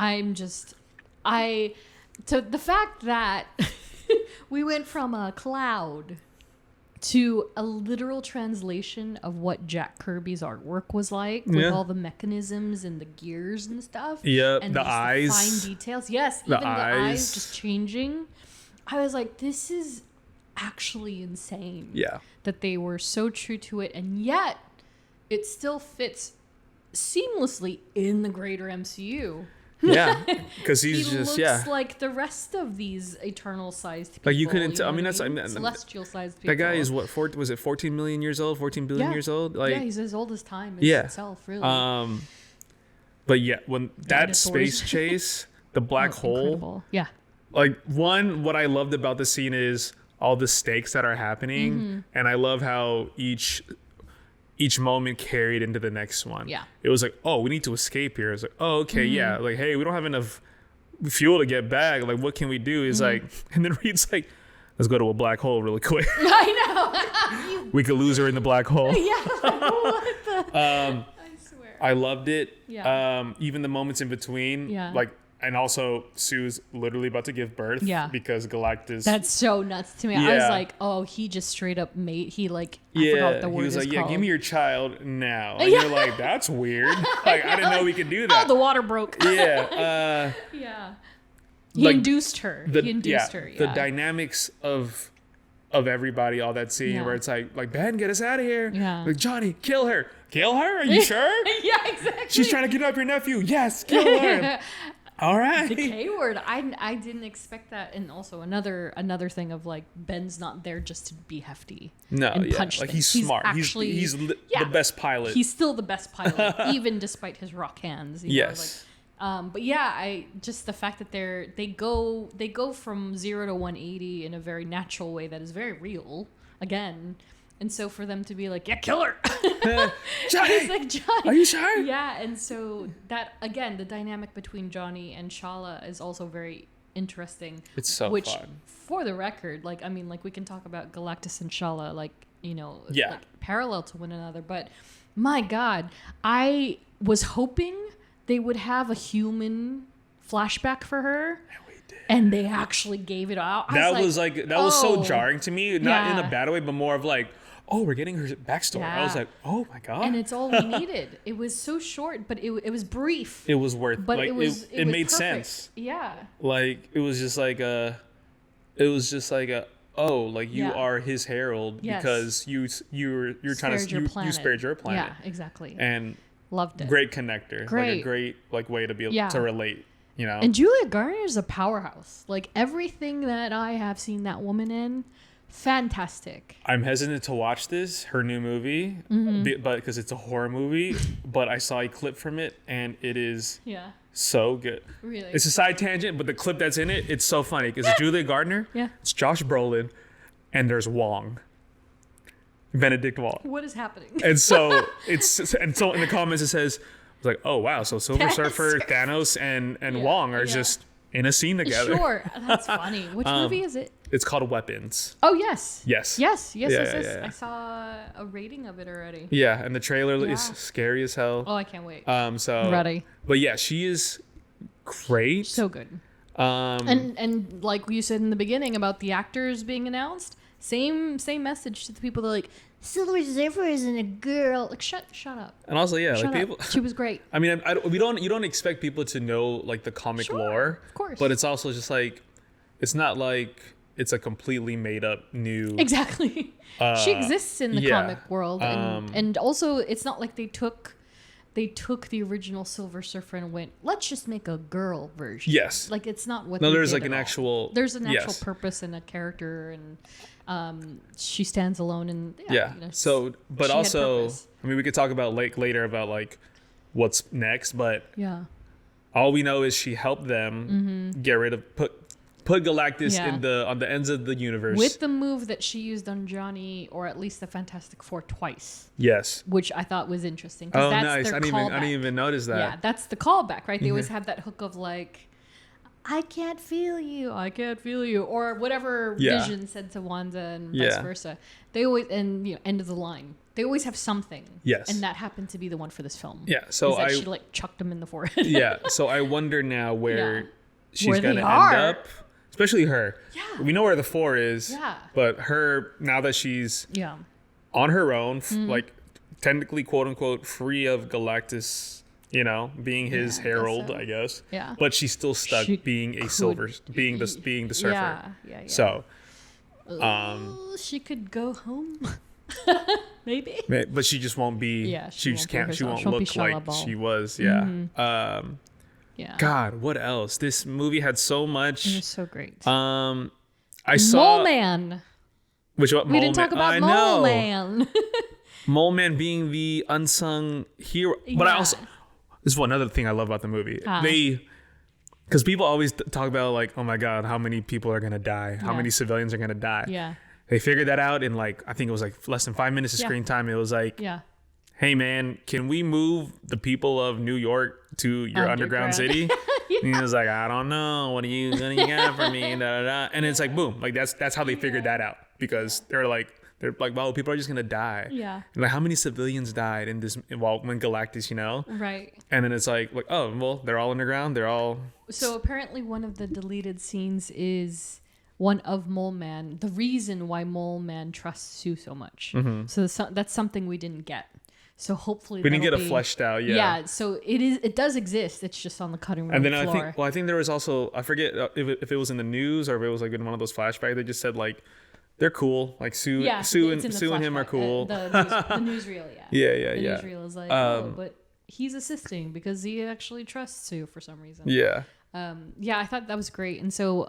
So the fact that we went from a cloud to a literal translation of what Jack Kirby's artwork was like with Yeah. all the mechanisms and the gears and stuff. Yep, and the just eyes. fine details. Yes, The even the eyes eyes. just changing. I was like, this is actually insane. Yeah. That they were so true to it, and yet it still fits seamlessly in the greater MCU. Yeah. Because He he's just, looks like the rest of these eternal-sized people. Like, you couldn't tell. I know mean, what that's- celestial-sized people. That guy is what? Was it 14 million years old? 14 billion years old? Like, yeah, he's as old as time is yeah. itself, really. But yeah, when that Dinosaurs. space chase, the black Oh, hole, incredible. Yeah. like what I loved about the scene is all the stakes that are happening, Mm-hmm. and I love how each moment carried into the next one. Yeah. It was like, oh, we need to escape here. It's like, oh, okay, Mm-hmm. yeah. Like, hey, we don't have enough fuel to get back. Like, what can we do? Is Mm-hmm. like, and then Reed's like, let's go to a black hole really quick. I know. We could lose her in the black hole. Yeah. What the? I swear. I loved it. Yeah. Even the moments in between. Yeah. Like, and also Sue's literally about to give birth. Yeah. Because Galactus. That's so nuts to me. I was Yeah. like, oh, he just straight up made. He like. I yeah. forgot what the word He was is like, yeah, called. give me your child now. And Yeah. you're like, that's weird. Like, I didn't know we could do that. Oh, the water broke. Yeah. Yeah. He Like, induced her. He induced her. Yeah. The dynamics of everybody, all that scene Yeah. where it's like, Ben, get us out of here. Yeah. Like, Johnny, kill her. Kill her? Are you sure? Yeah, exactly. She's trying to kidnap your nephew. Yes, kill her. All right. The K word. I didn't expect that. And also another thing of like Ben's not there just to be hefty. No, and yeah. punch Like, things. he's smart. Actually, he's yeah. the best pilot. He's still the best pilot, even despite his rock hands. You know, Yes. but yeah, I just the fact that they go from 0 to 180 in a very natural way that is very real again. And so for them to be like, yeah, kill her. Johnny, It's like, Johnny. are you sure? Yeah, and so that again, the dynamic between Johnny and Shala is also very interesting. It's so which, fun. for the record, like I mean, like we can talk about Galactus and Shala, like Yeah. like parallel to one another. But my God, I was hoping they would have a human flashback for her. And they actually gave it out. That was so oh. jarring to me. Not in Yeah. a bad way, but more of like, oh, we're getting her backstory. I was Yeah. like, oh my God. And it's all we needed. It was so short, but it was brief. It was worth But like it was it made perfect. sense. Yeah. Like it was just like a oh, like you Yeah. are his herald Yes. because you're trying Spared to your you planet. spared your planet. Yeah, exactly. And Loved it. great connector. Like a Great. great like way to be Yeah. to relate, you know. And Julia Garner is a powerhouse. Like everything that I have seen that woman in, fantastic. I'm hesitant to watch her new movie, Mm-hmm. but because it's a horror movie, but I saw a clip from it and it is Yeah. so good. Really. It's a side tangent, but the clip that's in it, it's so funny because it's Julia Gardner, Yeah. it's Josh Brolin, and there's Wong. Benedict Wong. What is happening? And so in the comments it says, it's like, oh wow, so Silver Thanos. Surfer, Thanos, and Wong are just in a scene together. Sure, that's funny. Which movie is it? It's called Weapons. Oh yes. Yes. Yes. Yeah. I saw a rating of it already. Yeah, and the trailer is Yeah. scary as hell. Oh, I can't wait. So Ready. But yeah, she is great. So good. Um, And like you said in the beginning about the actors being announced, same message to the people that are like, Silver Surfer isn't a girl. Like shut up. and also yeah, Shut like people. up. She was great. I mean, you don't expect people to know like the comic Sure, lore, of course. but it's also just like, it's not like it's a completely made up new. Exactly. She exists in the yeah. comic world, and also it's not like they took the original Silver Surfer and went, let's just make a girl version. Yes. Like it's not what. No, they there's did like at an all. actual. There's an actual yes. purpose and a character, and she stands alone. And Yeah. you know, So, but she had also, purpose. I mean, we could talk about later about like what's next, but Yeah. all we know is she helped them get rid of put Galactus Yeah. on the ends of the universe. With the move that she used on Johnny, or at least the Fantastic Four twice, yes. which I thought was interesting. 'Cause Oh, that's nice. their I didn't callback. even notice that. Yeah, that's the callback, right? They always have that hook of like, I can't feel you, or whatever Yeah. Vision said to Wanda and vice Yeah. versa. They always, and end of the line. They always have something. Yes. And that happened to be the one for this film. Yeah, so is that I- she like chucked him in the forehead. Yeah. So I wonder now where Yeah. she's Where they gonna end are. up. Especially her. Yeah. We know where the 4 is. Yeah. But her, now that she's Yeah. on her own, Mm-hmm. like technically quote unquote free of Galactus, being his Yeah, I guess herald, so. I guess. Yeah. But she's still stuck She being a could silver, being the surfer. Yeah. So, She could go home. Maybe. but she just won't be. Yeah, She she just won't be can't. She herself. won't She won't be look like Shalabal. she was. Yeah. Yeah. God, what else? This movie had so It much. was so great. I saw Mole Man. which what We didn't talk about I Mole know. Man. Mole Man being the unsung hero, but I Yeah. also this is one other thing I love about the movie. Ah. Because people always talk about like, oh my God, how many people are gonna die? How Yeah. many civilians are gonna die? Yeah. They figured that out in like, I think it was like less than 5 minutes of Yeah. screen time. It was like, Yeah. hey man, can we move the people of New York to your underground Underground. city? And he was like, I don't know. What are you gonna get from me? Da, da, da. And it's like, boom, like that's how they figured that out, because they're like, well, people are just gonna die. Yeah. And like, how many civilians died in this? Well, when Galactus, Right. And then it's like, oh, well, they're all underground. They're all. So apparently one of the deleted scenes is one of Mole Man. The reason why Mole Man trusts Sue so much. So that's something we didn't get. So hopefully We didn't get that'll a be- fleshed out. Yeah. Yeah. So it does exist. It's just on the cutting room And then floor. I think there was also, I forget if it was in the news or if it was like in one of those flashbacks. They just said like, they're cool. Like Sue and it's in the him are flashback. cool. The newsreel, yeah. Yeah. The Yeah. newsreel is like, oh, but he's assisting because he actually trusts Sue for some reason. Yeah. Yeah, I thought that was great. And so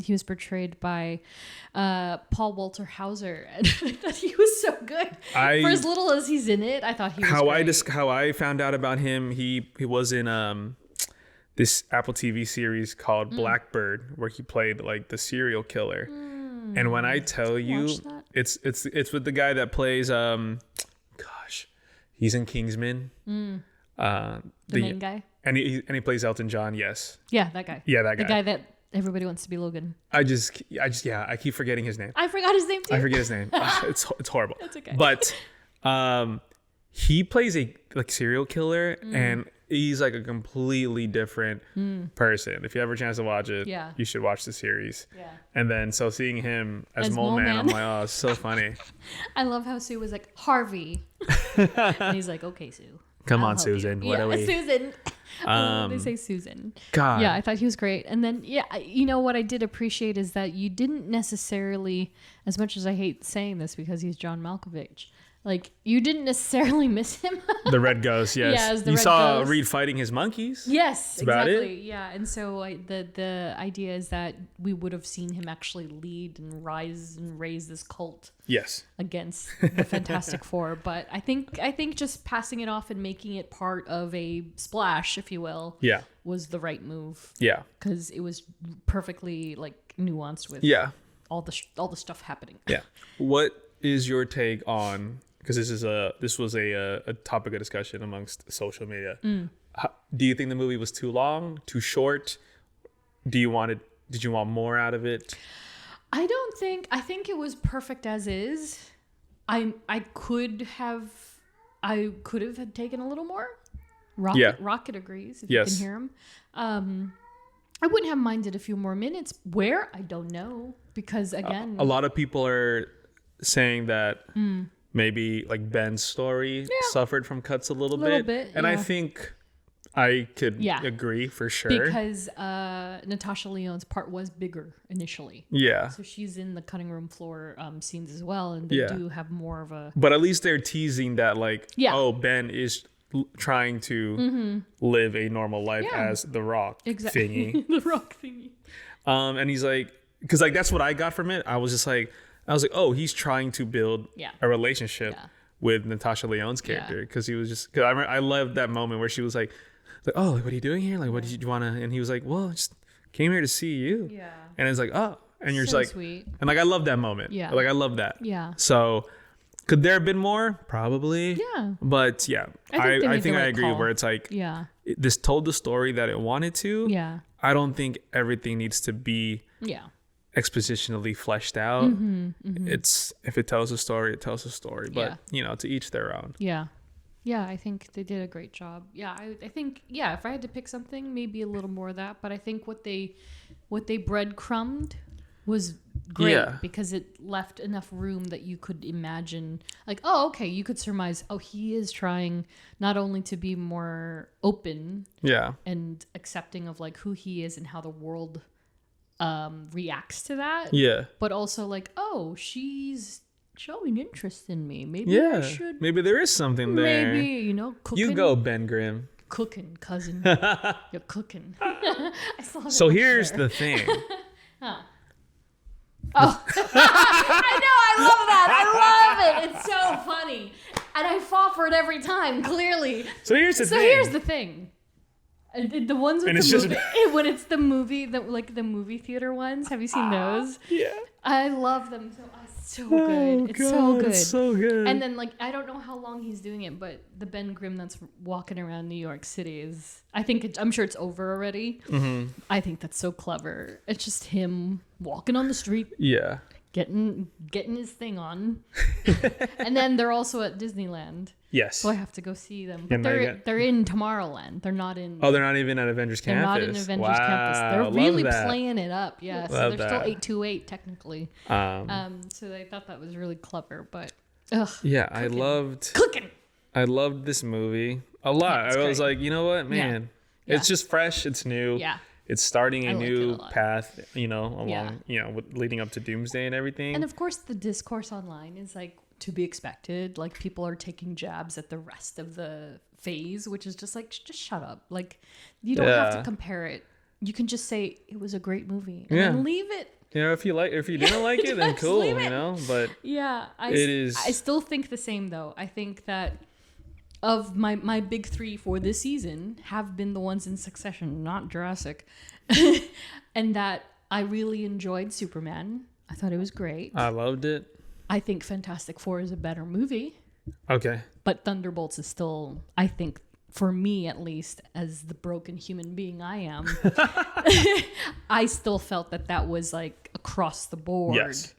he was portrayed by Paul Walter Hauser. And I thought he was so good. For as little as he's in it, I thought he was great. How I found out about him, he was in this Apple TV series called Blackbird, where he played like the serial killer. And when I tell you, watch that. it's with the guy that plays he's in Kingsman. The main guy. And he plays Elton John. Yes. Yeah, that guy. Yeah, that guy. The guy that everybody wants to be Logan. I keep forgetting his name. I forgot his name too. I forget his name. It's horrible. It's okay. But he plays a like serial killer, and he's like a completely different person. If you have a chance to watch it, Yeah. you should watch the series. Yeah. And then so seeing him as As Mole Mole Man, Man. I'm like, oh, it's so funny. I love how Sue was like, Harvey. And he's like, okay, Sue. Come I'll on, help you." Susan. Yeah, What are we? Susan. They say Susan. God. Yeah, I thought he was great. And then, you know what I did appreciate is that you didn't necessarily, as much as I hate saying this because he's John Malkovich, like you didn't necessarily miss him. The Red Ghost, yes. Yeah, as the you Red saw Ghost. Reed fighting his monkeys. Yes, about it. exactly. Yeah, and so the idea is that we would have seen him actually lead and rise and raise this cult Yes. against the Fantastic Four. But I think just passing it off and making it part of a splash, if you will, Yeah. was the right move. Yeah. Because it was perfectly like nuanced with Yeah. all the stuff happening. Yeah. What is your take on, because this was a topic of discussion amongst social media. Do you think the movie was too long, too short? Did you want more out of it? I think it was perfect as is. I could have had taken a little more. Rocket agrees, if you can hear him. I wouldn't have minded a few more minutes. Where? I don't know. Because again, a lot of people are saying that maybe like Ben's story suffered from cuts a little bit. And I think I could agree for sure. Because Natasha Lyonne's part was bigger initially. Yeah. So she's in the cutting room floor scenes as well. And they do have more of a... But at least they're teasing that Ben is trying to live a normal life as the Rock thingy. The Rock thingy. And he's like... Because like that's what I got from it. I was like, oh, he's trying to build a relationship with Natasha Lyonne's character. Because he was just... Because I loved that moment where she was like, oh, like, what are you doing here? Like, what did you want to... And he was like, well, I just came here to see you. Yeah. And it's like, oh. And you're so just like... sweet. And like, I love that moment. Yeah. Like, I love that. Yeah. So... Could there have been more? Probably. Yeah. But yeah, I think I agree where it's like, this told the story that it wanted to. Yeah. I don't think everything needs to be expositionally fleshed out. It's, if it tells a story, it tells a story. But, to each their own. Yeah. Yeah, I think they did a great job. Yeah, I think, if I had to pick something, maybe a little more of that. But I think what they breadcrumbed was great because it left enough room that you could imagine, like, oh, okay, you could surmise, oh, he is trying not only to be more open and accepting of like who he is and how the world reacts to that, but also like, oh, she's showing interest in me, maybe I should, maybe there is something there, maybe, cooking. You go, Ben Grimm. Cooking, cousin. You're cooking. So here's the thing. Oh, I know. I love that. I love it. It's so funny. And I fall for it every time, clearly. So here's the thing. The ones with the movie, when it's the movie, the movie theater ones. Have you seen those? Yeah. I love them. So good. It's so good. It's so good. And then, I don't know how long he's doing it, but the Ben Grimm that's walking around New York City is, I'm sure it's over already. I think that's so clever. It's just him walking on the street. Yeah. Getting his thing on. And then they're also at Disneyland. Yes. So I have to go see them. But they're in Tomorrowland. They're not in... Oh, they're not even at Avengers Campus. They're not in Avengers Campus. They're really playing it up. Yeah. So they're still 828 technically. So they thought that was really clever. But yeah, I loved this movie a lot. I was like, you know what, man? Yeah. It's just fresh. It's new. Yeah. It's starting a new path, along, leading up to Doomsday and everything. And of course, the discourse online is like to be expected. Like, people are taking jabs at the rest of the phase, which is just like, just shut up. Like, you don't have to compare it. You can just say it was a great movie and then leave it. If you didn't like it, then cool, But I still think the same though. I think that of my big three for this season have been the ones in succession, not Jurassic. And that I really enjoyed Superman. I thought it was great. I loved it. I think Fantastic Four is a better movie. Okay. But Thunderbolts is still, I think, for me at least, as the broken human being I am, I still felt that was like across the board. Yes.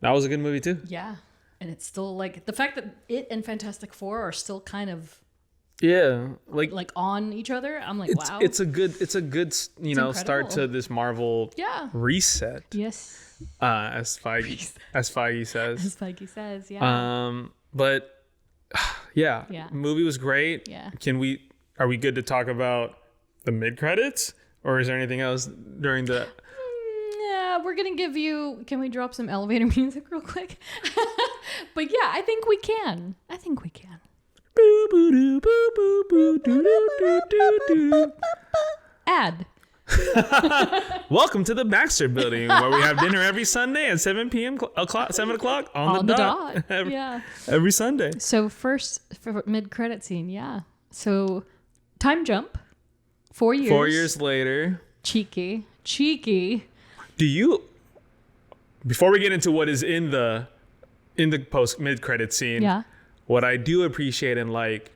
That was a good movie too. Yeah. And it's still like the fact that it and Fantastic Four are still kind of like on each other. I'm like, wow. It's a good start to this Marvel reset. Yes. As Feige says. As Feige says, yeah. But movie was great. Yeah. Are we good to talk about the mid credits, or is there anything else during the? We're gonna give you. Can we drop some elevator music real quick? But yeah, I think we can. Ad. Welcome to the Baxter Building, where we have dinner every Sunday at 7 o'clock on the dot. Every Sunday. So first, for mid-credit scene, So time jump. 4 years. 4 years later. Cheeky. Do you? Before we get into what is in in the post mid-credit scene, Yeah. what I do appreciate and like,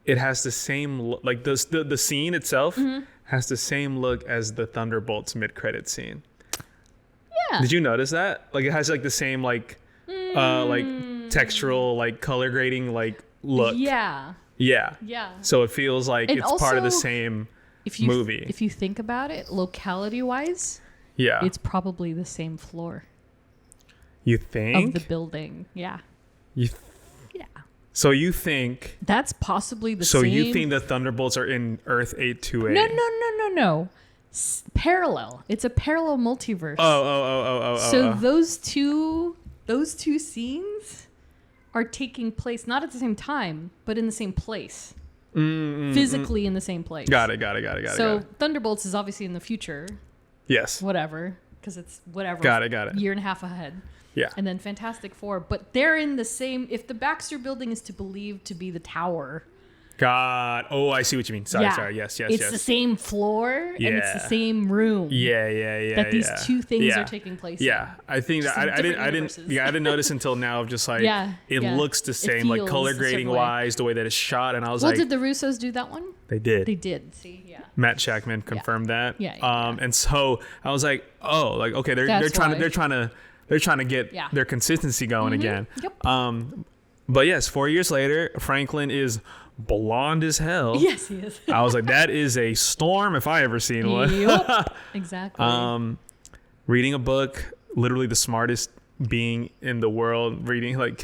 it has the same like the scene itself has the same look as the Thunderbolts mid-credit scene. Yeah. Did you notice that? Like it has like the same like textural like color grading like look. Yeah. Yeah. Yeah. So it feels like And it's part of the also, same If you movie. if you think about it, locality wise, Yeah. it's probably the same floor You of think? the building. Yeah. You Yeah. So you think That's possibly the so same. you think the Thunderbolts are in Earth 828? No. Parallel. It's a parallel multiverse. Oh. So those two scenes are taking place not at the same time, but in the same place. Physically in the same place. Got it. So Thunderbolts is obviously in the future, Yes. whatever, because it's whatever. Got it. Year and a half ahead. Yeah. And then Fantastic Four, but they're in the same. If the Baxter Building is to believe to be the tower, God. Oh, I see what you mean. Sorry. Yes. it's the same floor and it's the Yeah. same room. Yeah. That these two things Yeah. are taking place. Yeah, I think Just that in I different didn't. universes. Yeah, I didn't notice until now. Of just like it looks the same, like feels color a certain grading way. wise, the way that it's shot, and I was Well, like, did the Russos do that one? they did. They did. See, yeah. Matt Shackman confirmed that. Yeah. And so I was like, oh, like okay, they're That's trying why. they're trying to get Yeah. their consistency going again. Yep. But yes, 4 years later, Franklin is blonde as hell. Yes, he is. I was like, that is a storm if I ever seen one. Yep. Exactly. Reading a book, literally the smartest being in the world, reading like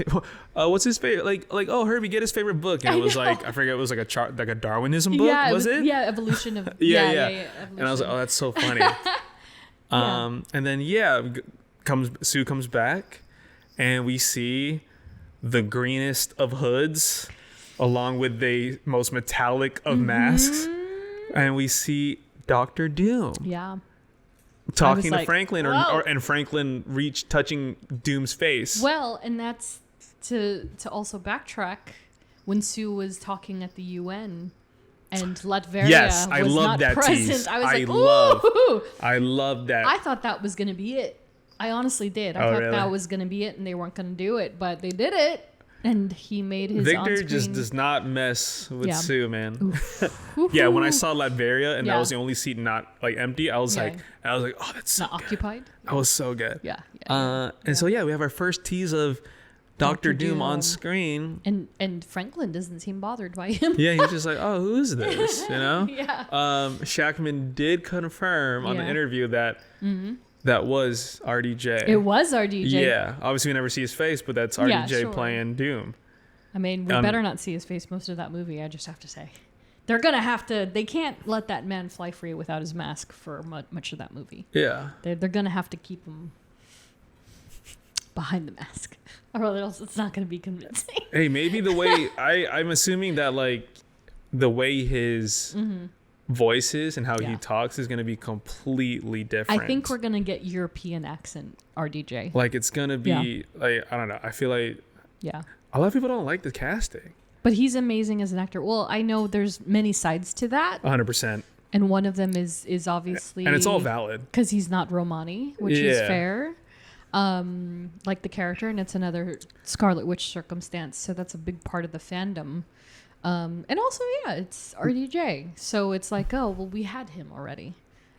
what's his favorite like oh Herbie, get his favorite book, and it was like I forget, it was like a chart, like a Darwinism book. Yeah, was it? Yeah, evolution of Yeah. evolution. And I was like, oh, that's so funny. And then Sue comes back, and we see the greenest of hoods along with the most metallic of masks, and we see Dr. Doom Yeah. talking to like, Franklin, whoa. and Franklin touching Doom's face. Well, and that's to also backtrack when Sue was talking at the UN and Latveria Yes, I was love not that present. tease. I was I like, love- ooh. I love that. I thought that was going to be it. I honestly did. I Oh, thought really? that was going to be it and they weren't going to do it, but they did it. And he made his Victor on-screen... just does not mess with Yeah. Sue, man. Yeah, when I saw Latveria and that Yeah. was the only seat not like empty, I was Yeah. like, oh, that's so Not good. occupied. That was so good. Yeah. And so yeah, we have our first tease of Dr. Doom on Doom. screen. And Franklin doesn't seem bothered by him. Yeah, he's just like, oh, who's this? You know? Yeah. Shackman did confirm on the Yeah. interview that that was RDJ. It was RDJ. Yeah, obviously we never see his face, but that's Yeah, RDJ sure. playing Doom. I mean, we better not see his face most of that movie, I just have to say. They're going to have to... They can't let that man fly free without his mask for much of that movie. Yeah. They're going to have to keep him behind the mask. Or else it's not going to be convincing. Hey, maybe the way... I'm assuming that, like, the way his voice is and how he Yeah. talks is going to be completely different. I think we're going to get European accent RDJ. Like, it's going to be... Yeah. Like, I don't know. I feel like... Yeah. A lot of people don't like the casting. But he's amazing as an actor. Well, I know there's many sides to that. 100%. And one of them is obviously... And it's all valid. Because he's not Romani, which is Yeah. fair. Like the character, and it's another Scarlet Witch circumstance. So that's a big part of the fandom. And also, yeah, it's RDJ. So it's like, oh, well, we had him already.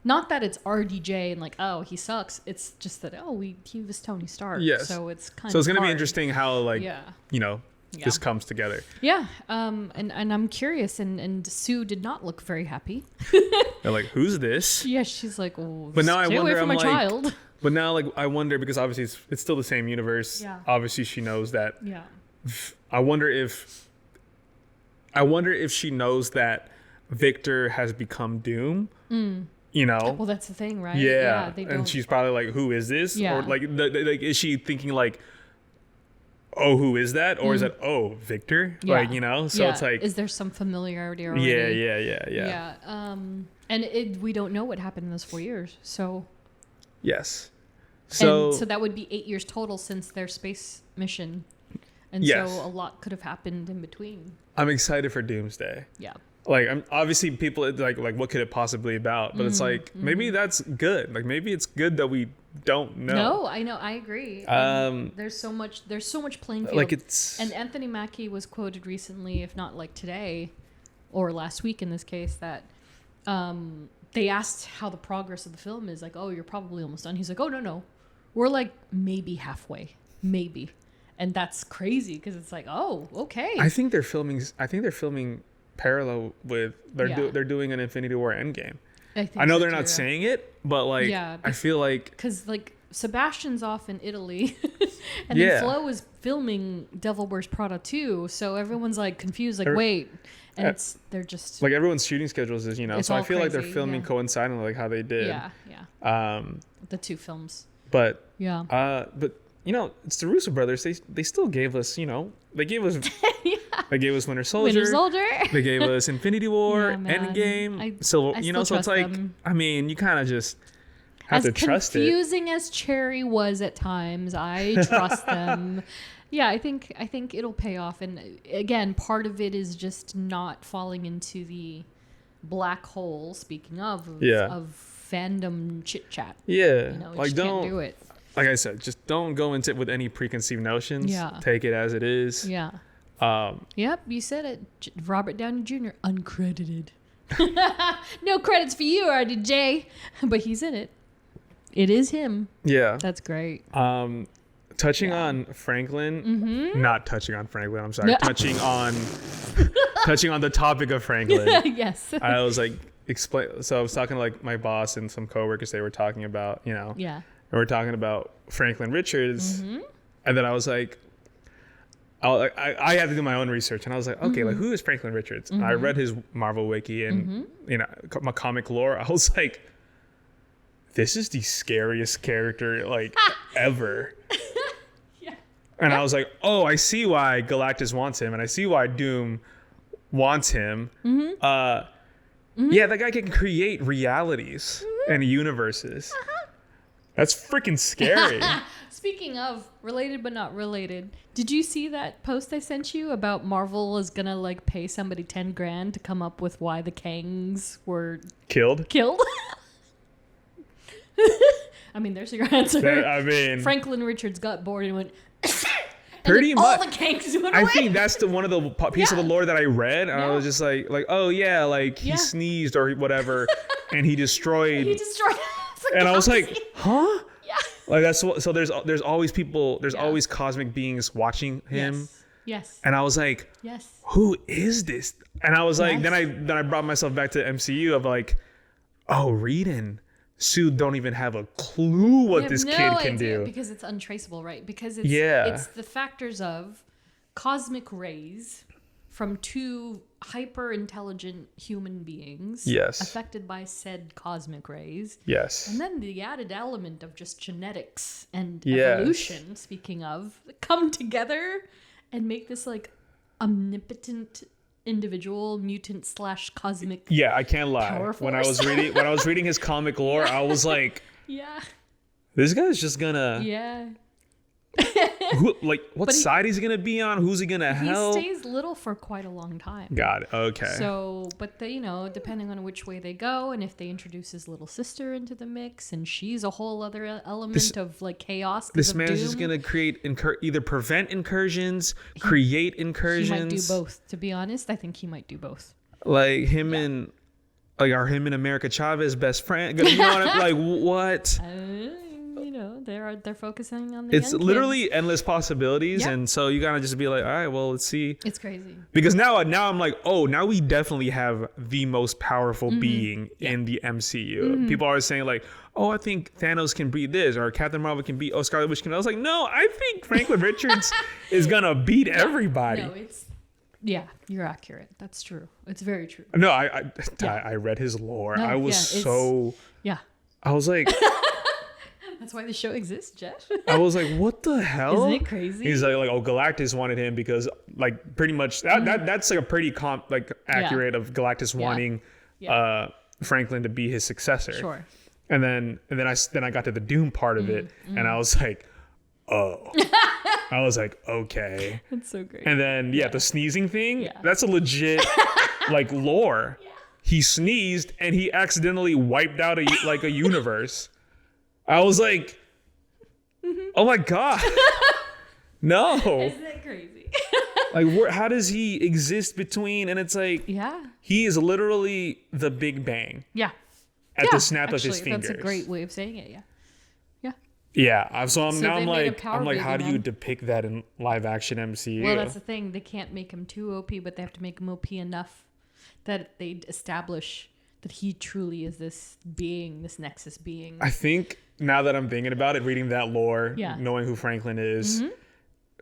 Not that it's RDJ and like, oh, he sucks. It's just that, he was Tony Stark. Yes. So it's kind of So it's going to be hard. interesting how, like, Yeah. you know, Yeah. this comes together. Yeah. And I'm curious. And Sue did not look very happy. They're like, who's this? Yeah, she's like, well, But now I stay away wonder, from I'm my like- child. But now, like, I wonder, because obviously it's still the same universe. Yeah. Obviously, she knows that. Yeah. I wonder if she knows that Victor has become Doom. You know? Well, that's the thing, right? Yeah. They And don't. she's probably like, who is this? Yeah. Or like, like, is she thinking like, oh, who is that? Or is that, oh, Victor? Yeah. Like, you know? So Yeah. it's like, Is there some familiarity already? yeah. Yeah. And we don't know what happened in those 4 years. So. Yes. So that would be 8 years total since their space mission. And Yes. so a lot could have happened in between. I'm excited for Doomsday. Yeah. Like, obviously people like what could it possibly about? But it's like maybe that's good. Like maybe it's good that we don't know. No, I know, I agree. There's so much playing field. Like it's And Anthony Mackie was quoted recently, if not like today, or last week in this case, that they asked how the progress of the film is. Like, oh, you're probably almost done. He's like, oh no, we're like maybe halfway, maybe, and that's crazy because it's like, oh, okay. I think they're filming parallel with they're doing an Infinity War Endgame. I know they're not saying it, but like I feel like because like Sebastian's off in Italy, and then Flo is filming Devil Wears Prada too, so everyone's like confused, like wait, and they're just like everyone's shooting schedules is so I feel like they're filming coinciding like how they did. The two films. But but it's the Russo brothers. They still gave us they gave us they gave us Winter Soldier. They gave us Infinity War, Endgame, so so it's like them. I mean you kind of just have to trust it. As confusing as Cherry was at times, I trust them. Yeah, I think it'll pay off, and again, part of it is just not falling into the black hole. Speaking of fandom chit chat. Yeah, like don't do it. Like I said, just don't go into it with any preconceived notions. Yeah. Take it as it is. Yeah. Yep, you said it. Robert Downey Jr. uncredited. No credits for you, RDJ, but he's in it. It is him. Yeah. That's great. Touching on Franklin, not touching on Franklin. I'm sorry. No. Touching on the topic of Franklin. Yes. I was like So I was talking to like my boss and some coworkers. They were talking about Yeah. And we're talking about Franklin Richards, and then I was like, I had to do my own research, and I was like, okay, like who is Franklin Richards? And I read his Marvel wiki and my comic lore. I was like, this is the scariest character like ever. And I was like, oh, I see why Galactus wants him, and I see why Doom wants him. Yeah, that guy can create realities and universes. That's freaking scary. Speaking of related but not related, did you see that post I sent you about Marvel is gonna like pay somebody $10,000 to come up with why the Kangs were killed? I mean, there's your answer. I mean, Franklin Richards got bored and went. Pretty much. All the Kangs went I away. think that's one of the piece of the lore that I read, and I was just like, oh yeah, like he sneezed or whatever, and he destroyed. And I was like, huh? Yeah. Like that's so. There's always people. There's always cosmic beings watching him. Yes. And I was like, who is this? And I was like, then I brought myself back to MCU of like, oh, Reed and Sue don't even have a clue what this kid can do because it's untraceable, right? Because it's the factors of cosmic rays from two hyper intelligent human beings affected by said cosmic rays. Yes. And then the added element of just genetics and evolution, speaking of, come together and make this like omnipotent individual mutant / cosmic. Yeah, I can't lie. When I was reading his comic lore, I was like, this guy's just gonna what side is he gonna be on? Who's he gonna help? He stays little for quite a long time. Got it. Okay. So, but depending on which way they go, and if they introduce his little sister into the mix, and she's a whole other element of like chaos. This man is just gonna create either prevent incursions, create incursions. He might do both. To be honest, I think he might do both. Like him and him and America Chavez best friend. You know what? Like what? They're focusing on the it's young literally kids. Endless possibilities, and so you gotta just be like, all right, well, let's see. It's crazy because now I'm like, oh, now we definitely have the most powerful being in the MCU. People are saying like, oh, I think Thanos can beat this, or Captain Marvel can beat Scarlet Witch can. I was like, no, I think Franklin Richards is gonna beat everybody. No, you're accurate. That's true. It's very true. No, I read his lore. I was I was like. That's why the show exists, Jeff. I was like, what the hell? Isn't it crazy? He's like, oh, Galactus wanted him because like pretty much that's like a pretty accurate of Galactus wanting Franklin to be his successor. Sure. And then I got to the Doom part of it, and I was like, oh. I was like, okay. That's so great. And then the sneezing thing, that's a legit like lore. He sneezed and he accidentally wiped out a universe. I was like, oh my God. No. Isn't it crazy? Like, how does he exist between? And it's like, he is literally the Big Bang. Yeah. At the snap of his fingers. That's a great way of saying it. Yeah. Yeah. So I'm like, how do you man. depict that in live action MCU? Well, that's the thing. They can't make him too OP, but they have to make him OP enough that they establish that he truly is this being, this Nexus being. I think now that I'm thinking about it, reading that lore, knowing who Franklin is,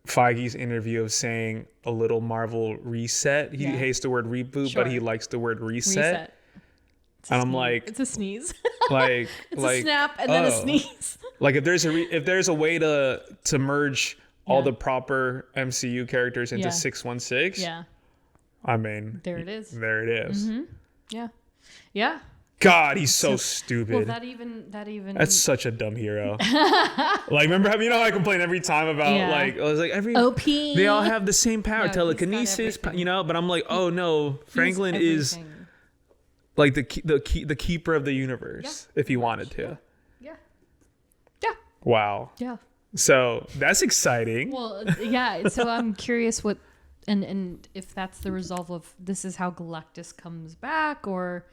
Feige's interview of saying a little Marvel reset. He hates the word reboot, but he likes the word reset. And I'm like, it's a sneeze. Like, it's a snap and then a sneeze. Like if there's a way to merge all the proper MCU characters into 616. Yeah. I mean, there it is. There it is. Yeah. Yeah. God, he's so stupid. Well, that even. That's such a dumb hero. Like, remember how how I complain every time about like I was like every OP. They all have the same power, telekinesis, but I'm like, oh no, Franklin is like the keeper of the universe if he wanted to. Yeah. Wow. Yeah. So that's exciting. Well, yeah. So I'm curious what and if that's the resolve of this is how Galactus comes back, or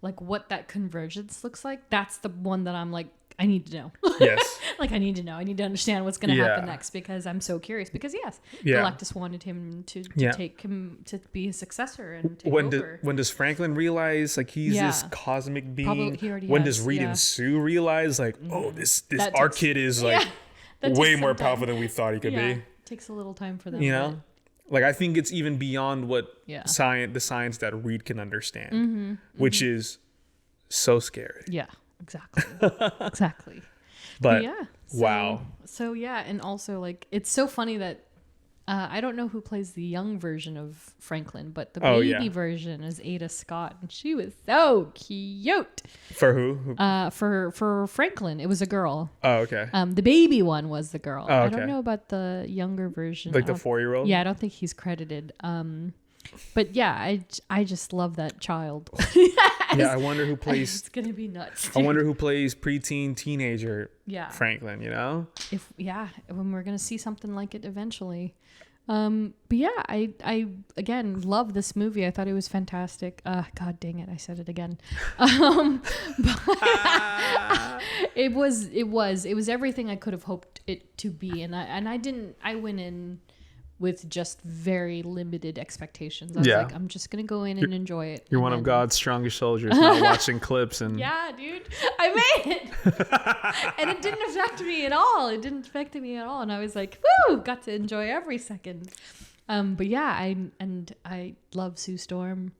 like what that convergence looks like. That's the one that I'm like, I need to know. Yes. Like I need to know. I need to understand what's going to happen next, because I'm so curious. Because Galactus wanted him to take him to be his successor and take over. When does Franklin realize like he's this cosmic being? Probably he already when has, does Reed and Sue realize like, oh, this our kid is like that way more powerful than we thought he could be? It takes a little time for them. You know? Like, I think it's even beyond what the science that Reed can understand, which is so scary. Yeah, exactly. Exactly. But yeah. wow. So yeah, and also like it's so funny that I don't know who plays the young version of Franklin, but the baby version is Ada Scott, and she was so cute. For who? For Franklin, it was a girl. Oh, okay. The baby one was the girl. Oh, okay. I don't know about the younger version. Like the 4-year-old? Yeah, I don't think he's credited. But yeah, I just love that child. Yeah, I wonder who plays. It's gonna be nuts. I wonder who plays preteen teenager. Yeah. Franklin, you know. When we're gonna see something like it eventually. But yeah, I again love this movie. I thought it was fantastic. God dang it, I said it again. It was everything I could have hoped it to be, and I went in with just very limited expectations. I was like, I'm just gonna go in and enjoy it. You're one of God's strongest soldiers, not watching clips and yeah, dude, I made it. And it didn't affect me at all. And I was like, woo, got to enjoy every second. But yeah, I love Sue Storm.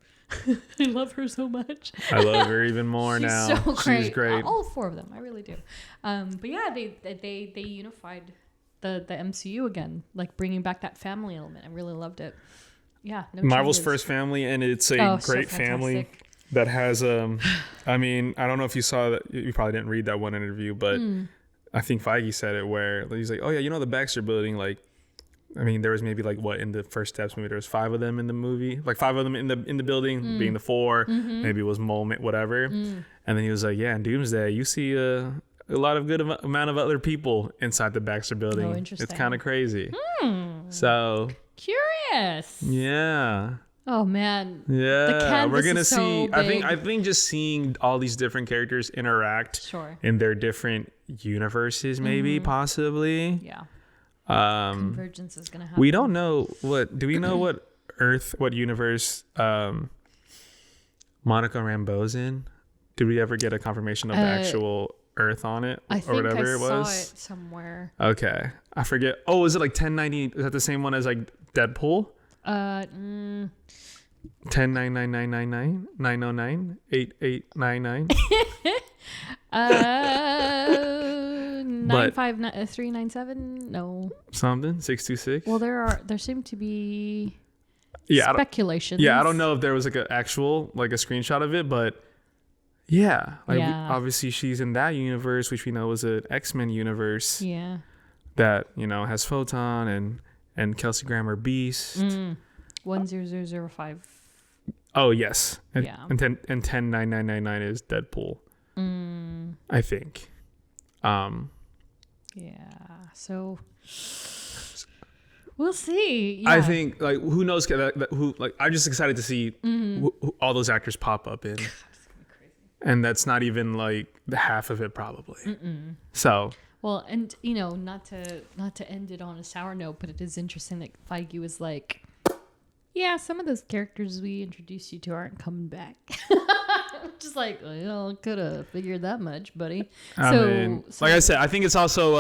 I love her so much. I love her even more now. So great. She's great. All 4 of them, I really do. But yeah, they unified the MCU again, like bringing back that family element. I really loved it. Yeah, Marvel's changes. first family, and it's a great family that has I mean, I don't know if you saw that. You probably didn't read that one interview, but I think Feige said it where he's like, oh yeah, the Baxter Building, like, I mean, there was maybe like in the first steps movie there was 5 of them in the movie, like 5 of them in the building, being the 4, maybe it was moment whatever, and then he was like, yeah, in Doomsday you see a lot of good amount of other people inside the Baxter Building. Oh, interesting. It's kind of crazy. So curious. Yeah. Oh man. Yeah. We're gonna so see. big. I think just seeing all these different characters interact in their different universes, maybe possibly. Yeah. Convergence is gonna happen. We don't know what. Do we know what universe Monica Rambeau's in? Did we ever get a confirmation of the actual Earth on it, I or think whatever I it was? saw it somewhere. Okay, I forget. Oh, is it like 1090? Is that the same one as like Deadpool? 109999 909 8899. 959397. No. Something 626. Well, there seem to be speculations. I don't know if there was like an actual a screenshot of it, but. Yeah, obviously she's in that universe, which we know is an X-Men universe. Yeah, that has Photon and Kelsey Grammer Beast. 10005. Oh yes, and, Yeah. and 109999 is Deadpool. I think. Yeah. So we'll see. Yeah. I think like who knows who like I'm just excited to see who all those actors pop up in, and that's not even like the half of it probably. So. Well, and not to end it on a sour note, but it is interesting that Feige was like, yeah, some of those characters we introduced you to aren't coming back. Just like, could have figured that much, buddy. I mean, like I said, I think it's also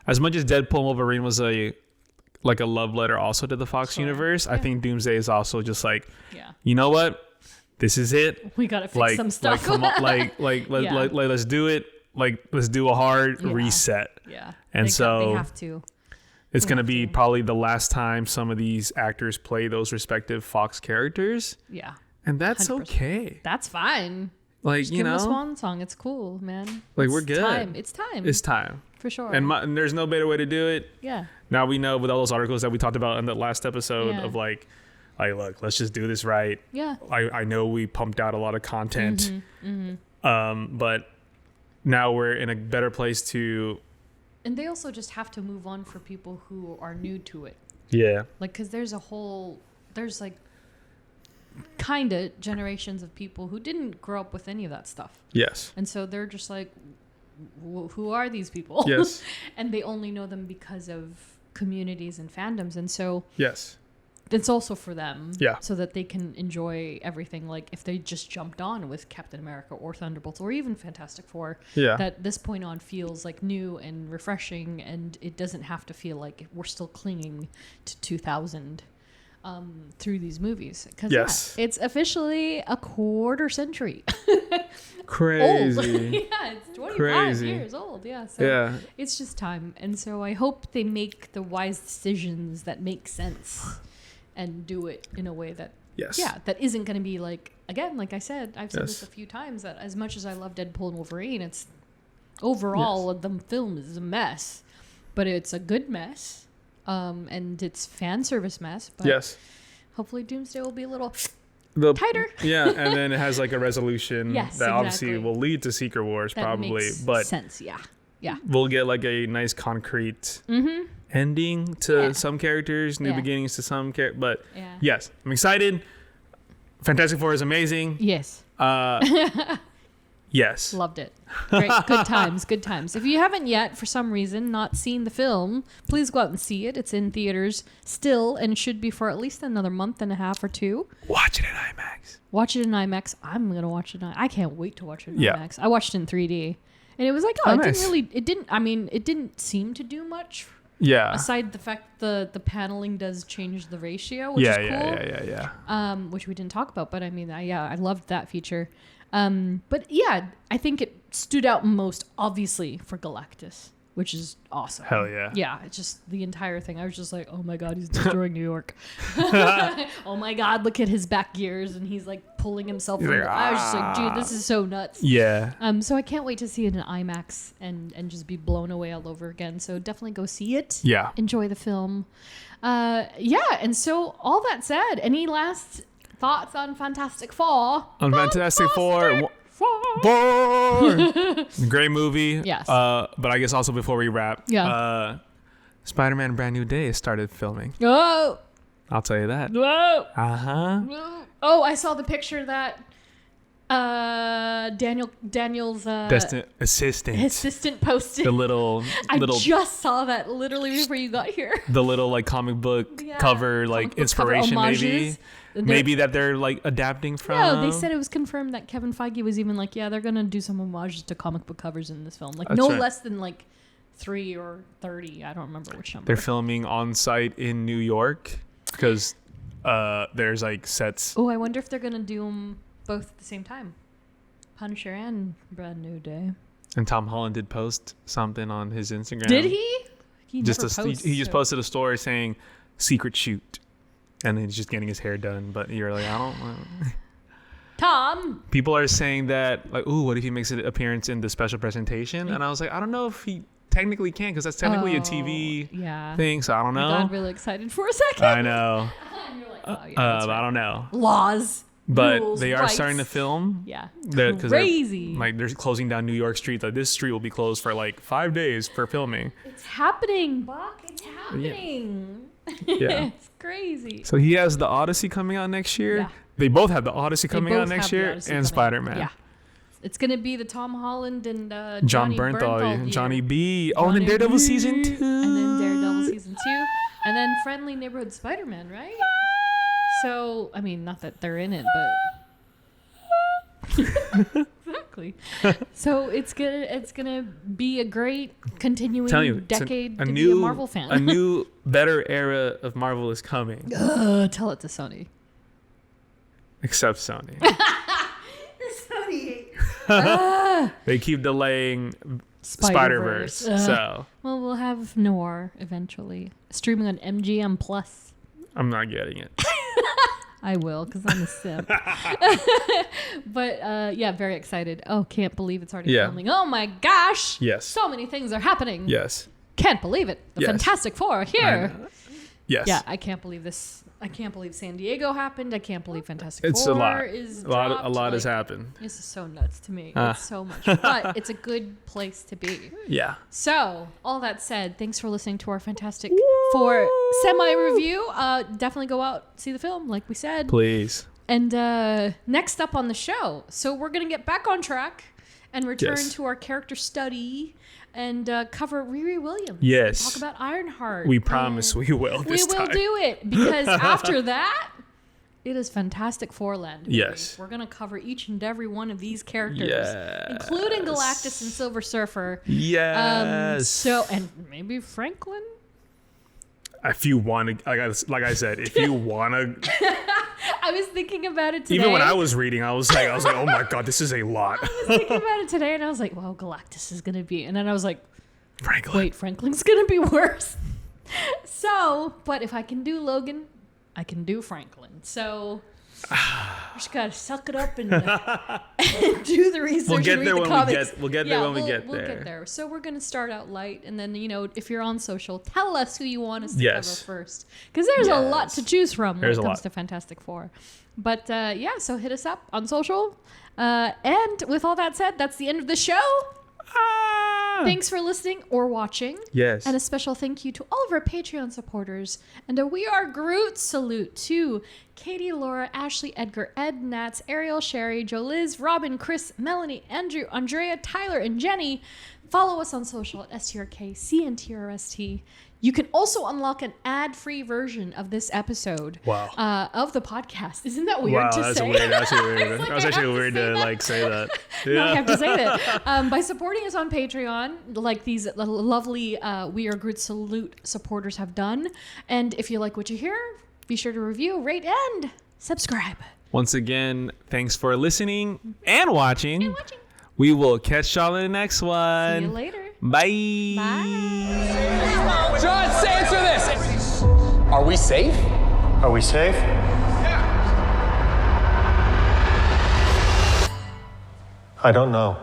as much as Deadpool and Wolverine was a love letter also to the Fox universe, I think Doomsday is also just like, you know what, this is it. We gotta fix some stuff. Come on, let's do it. Like, let's do a hard reset. Yeah, and they have to. It's going to be probably the last time some of these actors play those respective Fox characters. Yeah. And that's 100%. Okay. That's fine. Like, just give them a swan song. It's cool, man. Like, we're good. It's time. It's time. For sure. And there's no better way to do it. Yeah. Now we know with all those articles that we talked about in the last episode of like, look, let's just do this right. Yeah. I know we pumped out a lot of content. But now we're in a better place to... And they also just have to move on for people who are new to it. Yeah. Like, because there's like kind of generations of people who didn't grow up with any of that stuff. Yes. And so they're just like, who are these people? Yes. And they only know them because of communities and fandoms. And so... Yes. It's also for them, yeah, so that they can enjoy everything. Like if they just jumped on with Captain America or Thunderbolts or even Fantastic Four, that this point on feels like new and refreshing, and it doesn't have to feel like we're still clinging to 2000 through these movies. Because it's officially a quarter century. Crazy. Yeah, it's 25 years old. Yeah, so it's just time. And so I hope they make the wise decisions that make sense. And do it in a way that, that isn't going to be like, again, like I said, I've said this a few times, that as much as I love Deadpool and Wolverine, it's overall the film is a mess, but it's a good mess, and it's fan service mess. But hopefully Doomsday will be a little tighter. Yeah, and then it has like a resolution that obviously will lead to Secret Wars that probably, makes but sense. Yeah. We'll get like a nice concrete ending to some characters, new beginnings to some characters. But yes, I'm excited. Fantastic Four is amazing. Yes. Yes. Loved it. Great. Good times. If you haven't yet, for some reason, not seen the film, please go out and see it. It's in theaters still and should be for at least another month and a half or two. Watch it in IMAX. Watch it in IMAX. I'm going to watch it. I can't wait to watch it in IMAX. I watched it in 3D. And it was like, it didn't seem to do much. Yeah. Aside the fact the paneling does change the ratio, which is cool. Yeah. Which we didn't talk about, but I mean, I loved that feature. But yeah, I think it stood out most obviously for Galactus, which is awesome. Hell yeah. Yeah, it's just the entire thing. I was just like, oh my God, he's destroying New York. Oh my God, look at his back gears, and he's like pulling himself. I was just like, dude, this is so nuts. Yeah. So I can't wait to see it in IMAX and just be blown away all over again. So definitely go see it. Yeah. Enjoy the film. And so all that said, any last thoughts on Fantastic Four? Fantastic Four. Great movie. Yes. But I guess also before we wrap, Spider-Man Brand New Day started filming. Oh. I'll tell you that. Whoa. Uh-huh. Oh, I saw the picture that Daniel's assistant posted. The little I just saw that literally before you got here. The little like comic book cover like inspiration maybe. Maybe that they're like adapting from. No, they said it was confirmed that Kevin Feige was even like, they're gonna do some homages to comic book covers in this film. Like That's right. less than like 3 or 30. I don't remember which number. They're filming on site in New York because there's like sets. Oh, I wonder if they're gonna do them both at the same time. Punisher and Brand New Day. And Tom Holland did post something on his Instagram. Did he? He just posted a story saying secret shoot. And he's just getting his hair done, but you're like, I don't know. Tom. People are saying that, like, ooh, what if he makes an appearance in the special presentation? And I was like, I don't know if he technically can, because that's technically a TV thing. So I don't know. I got really excited for a second. I know. You're like, but I don't know. Laws. But rules, they are rights. starting to film. Yeah. Crazy. Crazy. They're closing down New York streets. Like, this street will be closed for like 5 days for filming. It's happening, Buck. It's happening. Yeah. It's crazy. So he has the Odyssey coming out next year. Yeah. They both have the Odyssey coming They out both next have the year, Odyssey and coming out. Spider-Man. Yeah. It's going to be the Tom Holland and John Johnny Bernthal, year. Johnny B. Oh, and then Johnny Daredevil B. season 2. And then Daredevil season 2. And then Friendly Neighborhood Spider-Man, right? So, I mean, not that they're in it, but exactly. So it's gonna be a great continuing decade to be a Marvel fan. A new, better era of Marvel is coming. Tell it to Sony. Except Sony. Sony. They keep delaying Spider-Verse. So Well, we'll have Noir eventually streaming on MGM Plus. I'm not getting it. I will, because I'm a simp. But yeah, very excited. Oh, can't believe it's already filming. Oh my gosh. Yes. So many things are happening. Yes. Can't believe it. The Yes. Fantastic Four are here. Yes. Yeah, I can't believe this. I can't believe San Diego happened. I can't believe Fantastic It's Four a lot. is A lot dropped. has happened. This is so nuts to me. It's so much. But it's a good place to be. Yeah. So, all that said, thanks for listening to our Fantastic Four semi-review. Definitely go out, see the film, like we said. Please. And next up on the show, so we're going to get back on track and return to our character study and cover Riri Williams. Yes. Talk about Ironheart. We promise we will this We time. will do it, because after that, it is Fantastic Four land. Baby. Yes. We're going to cover each and every one of these characters, Yes. including Galactus and Silver Surfer. Yes. So, and maybe Franklin? If you want to, like I said, if you want to, I was thinking about it today. even when I was reading, I was like, oh my God, this is a lot. I was thinking about it today, and I was like, well, Galactus is going to be. And then I was like, Franklin. wait, Franklin's going to be worse. So, but if I can do Logan, I can do Franklin. So, we just got to suck it up and do the research. We'll get and read there the when comics. we'll get there when we get We'll there. get there. So we're going to start out light, and then, if you're on social, tell us who you want us to Yes. cover first. Because there's a lot Yes. to choose from when There's it a comes lot. to Fantastic Four. But yeah, so hit us up on social. And with all that said, that's the end of the show. Thanks for listening or watching. Yes. And a special thank you to all of our Patreon supporters. And a We Are Groot salute to Katie, Laura, Ashley, Edgar, Ed, Nats, Ariel, Sherry, Joe Liz, Robin, Chris, Melanie, Andrew, Andrea, Tyler, and Jenny. Follow us on social at STRKCNTRST. You can also unlock an ad-free version of this episode of the podcast. Isn't that weird to that's say? weird. That's weird. Like, That was I actually have to weird say to that. say that. No, I Yeah. have to say that. By supporting us on Patreon, like these lovely We Are Groot Salute supporters have done. And if you like what you hear, be sure to review, rate, and subscribe. Once again, thanks for listening and watching. And watching. We will catch y'all in the next one. See you later. Bye. Bye. John, answer this! Are we safe? Are we safe? I don't know.